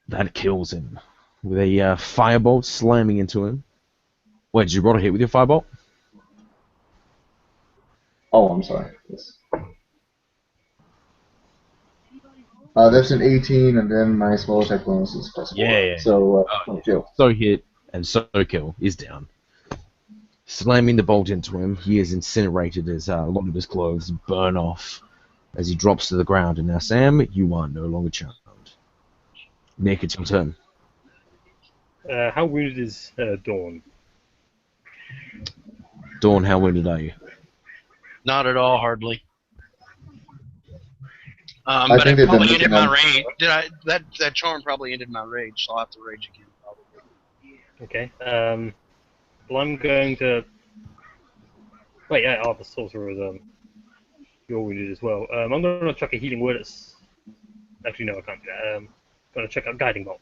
That kills him. With a firebolt slamming into him. Wait, did you roll a hit with your firebolt? Oh, I'm sorry. Yes. That's an 18, and then my spell attack bonus is +4. Yeah. So, 22. So hit and so kill is down. Slamming the bolt into him, he is incinerated as a lot of his clothes burn off as he drops to the ground. And now, Sam, you are no longer charmed. Nick, it's your turn. How wounded is Dawn? Dawn, how wounded are you? Not at all, hardly. I But think it they've been probably ended looking my at. rage. That charm probably ended my rage, so I'll have to rage again probably. Okay. Well, I'm going to. Wait, yeah, the sorcerer was you're wounded as well. I'm going to chuck a healing word at. Actually, no, I can't do that. I'm going to check out guiding bolt.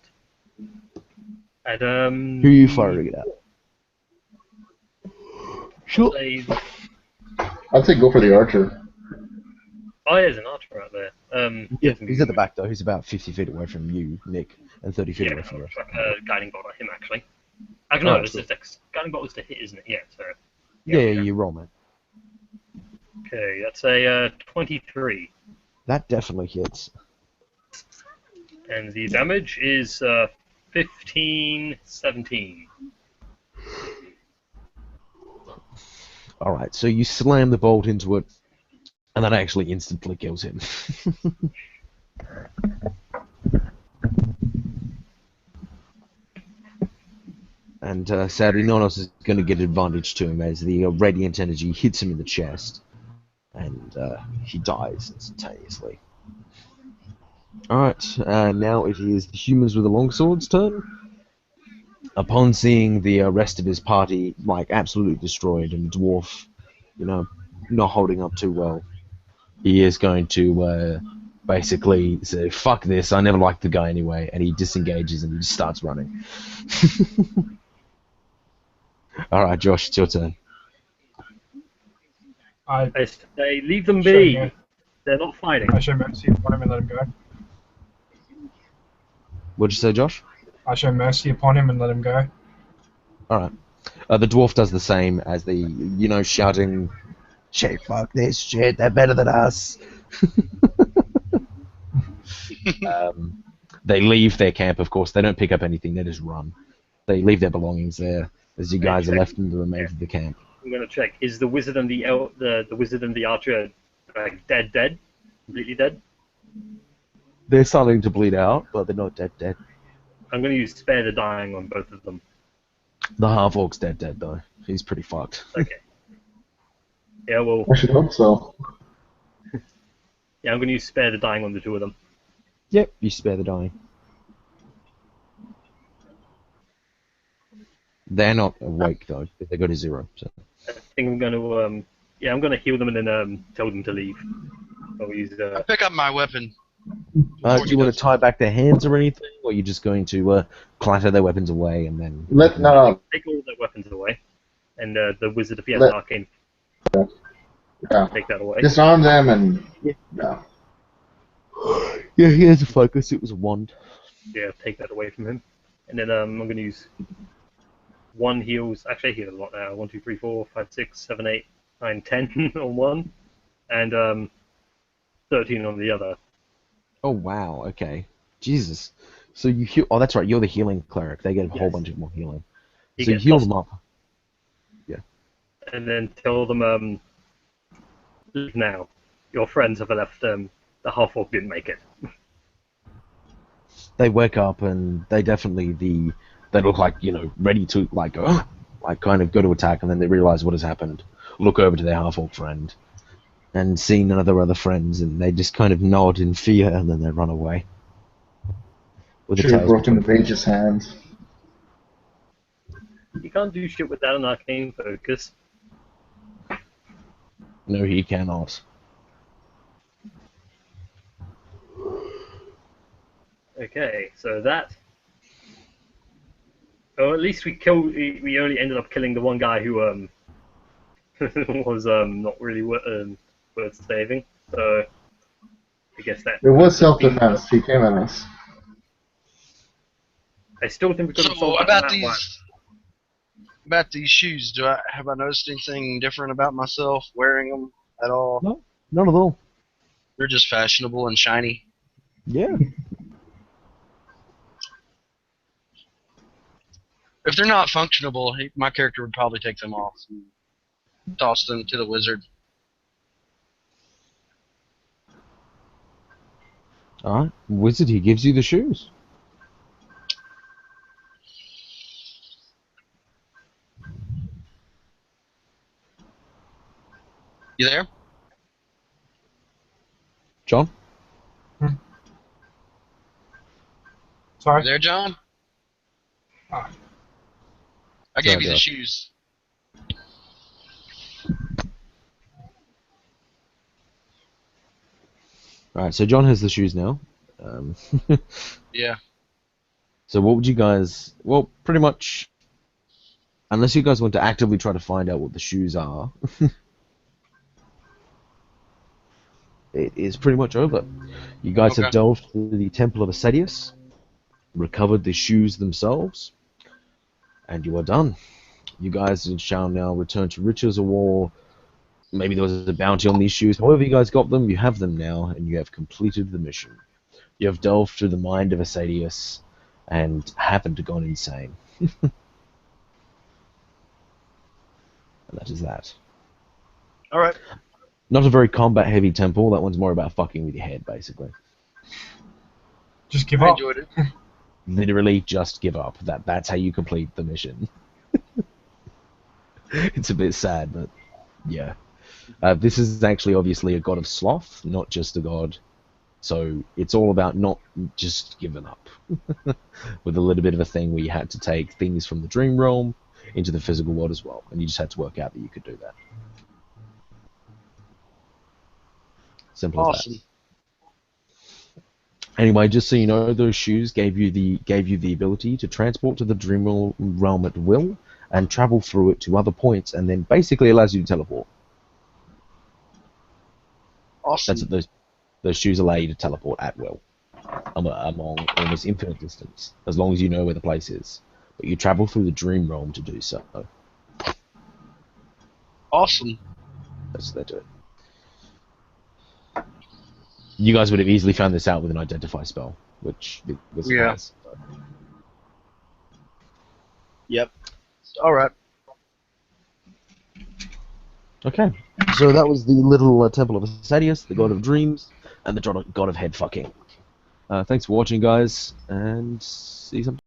And Who are you firing it at? Sure. I'd say go for the archer. Oh, yeah, there's an archer out there. Yeah, he's at the back though. He's about 50 feet away from you, Nick, and 30 feet Yeah, away from the rest. guiding bolt at him actually. Actually, no, Alright, it's cool. just guiding bolt was to hit, isn't it? Yeah. So. Yeah, you roll, man. Okay, that's a 23, That definitely hits. and the damage is 15, 17. All right, so you slam the bolt into it, and that actually instantly kills him. And sadly, no one else is going to get advantage to him as the radiant energy hits him in the chest, and he dies instantaneously. Alright, now it is the humans with the longswords' turn. Upon seeing the rest of his party, like, absolutely destroyed, and the dwarf, you know, not holding up too well, he is going to basically say, fuck this, I never liked the guy anyway, and he disengages and he just starts running. Alright, Josh, it's your turn. I I say, leave them Sure, be. yeah. They're not fighting. I show mercy upon him and let him go. What'd you say, Josh? I show mercy upon him and let him go. Alright. The dwarf does the same as the, you know, shouting, shit, fuck this shit, they're better than us. They leave their camp, of course. They don't pick up anything, they just run. They leave their belongings there as you guys are left in the remains of the camp. I'm gonna check. Is the wizard and the wizard and the archer like dead, completely dead? They're starting to bleed out, but they're not dead. I'm gonna use spare the dying on both of them. The half-orc's dead though. He's pretty fucked. Okay. Yeah, well, I should hope so. yeah, I'm gonna use spare the dying on the two of them. Yep, you spare the dying. They're not awake though, but they go to 0. So. I think I'm gonna I'm gonna heal them and then tell them to leave. I'll use I pick up my weapon. Do you want to tie back their hands or anything, or are you just going to clatter their weapons away and then... No. take all their weapons away, and the wizard, if he has Let- an arcane, Yeah. take that away. Disarm them and. Yeah. Yeah. Yeah, he has a focus, it was a wand. Yeah, take that away from him, and then I'm gonna use one heals. Actually, I heal a lot now. 1, 2, 3, 4, 5, 6, 7, 8, 9, 10 on one, and 13 on the other. Oh wow, okay. Jesus. So you heal... Oh, that's right, you're the healing cleric. They get a whole Yes. bunch of more healing. He So you gets heal plus- them up. and then tell them leave now. Your friends have left. The half-orc didn't make it. They wake up and they definitely they look like, you know, ready to like kind of go to attack, and then they realize what has happened. Look over to their half-orc friend and see none of their other friends, and they just kind of nod in fear, and then they run away. With the Should have tails broken the between them. mage's hands. You can't do shit without an arcane focus. No, he cannot. Okay, so that. Oh, at least we killed. We only ended up killing the one guy who was not really worth saving. So I guess that. It was self-defense. He came at us. I still think we could have So solved about that one. these shoes, have I noticed anything different about myself wearing them at all? No, not at all. They're just fashionable and shiny. Yeah. If they're not functionable, my character would probably take them off and toss them to the wizard. Alright. Wizard, he gives you the shoes. You there? John? Sorry. There, John? Ah. I gave you the Josh. shoes. Alright, so John has the shoes now. Yeah. So what would you guys... Well, pretty much... Unless you guys want to actively try to find out what the shoes are, it is pretty much over. You guys Okay. have delved through the Temple of Acaediaus, recovered the shoes themselves, and you are done. You guys shall now return to riches or war. Maybe there was a bounty on these shoes. However you guys got them, you have them now, and you have completed the mission. You have delved through the mind of Acaedius, and haven't gone insane. And that is that. Alright. Not a very combat-heavy temple. That one's more about fucking with your head, basically. Just give I up. enjoyed it. Literally, just give up. That's how you complete the mission. It's a bit sad, but yeah. This is actually obviously a god of sloth, not just a god. So it's all about not just giving up. With a little bit of a thing where you had to take things from the dream realm into the physical world as well, and you just had to work out that you could do that. Simple as Awesome. that. Anyway, just so you know, those shoes gave you the ability to transport to the dream realm at will and travel through it to other points, and then basically allows you to teleport. Awesome. That's what those shoes allow you to teleport at will, among almost infinite distance, as long as you know where the place is. But you travel through the dream realm to do so. Awesome. That's what they do. You guys would have easily found this out with an identify spell, which it was Yeah. has. Yep. Alright. Okay, so that was the little temple of Acaedius, the god of dreams, and the god of head fucking. Thanks for watching, guys, and see you sometime.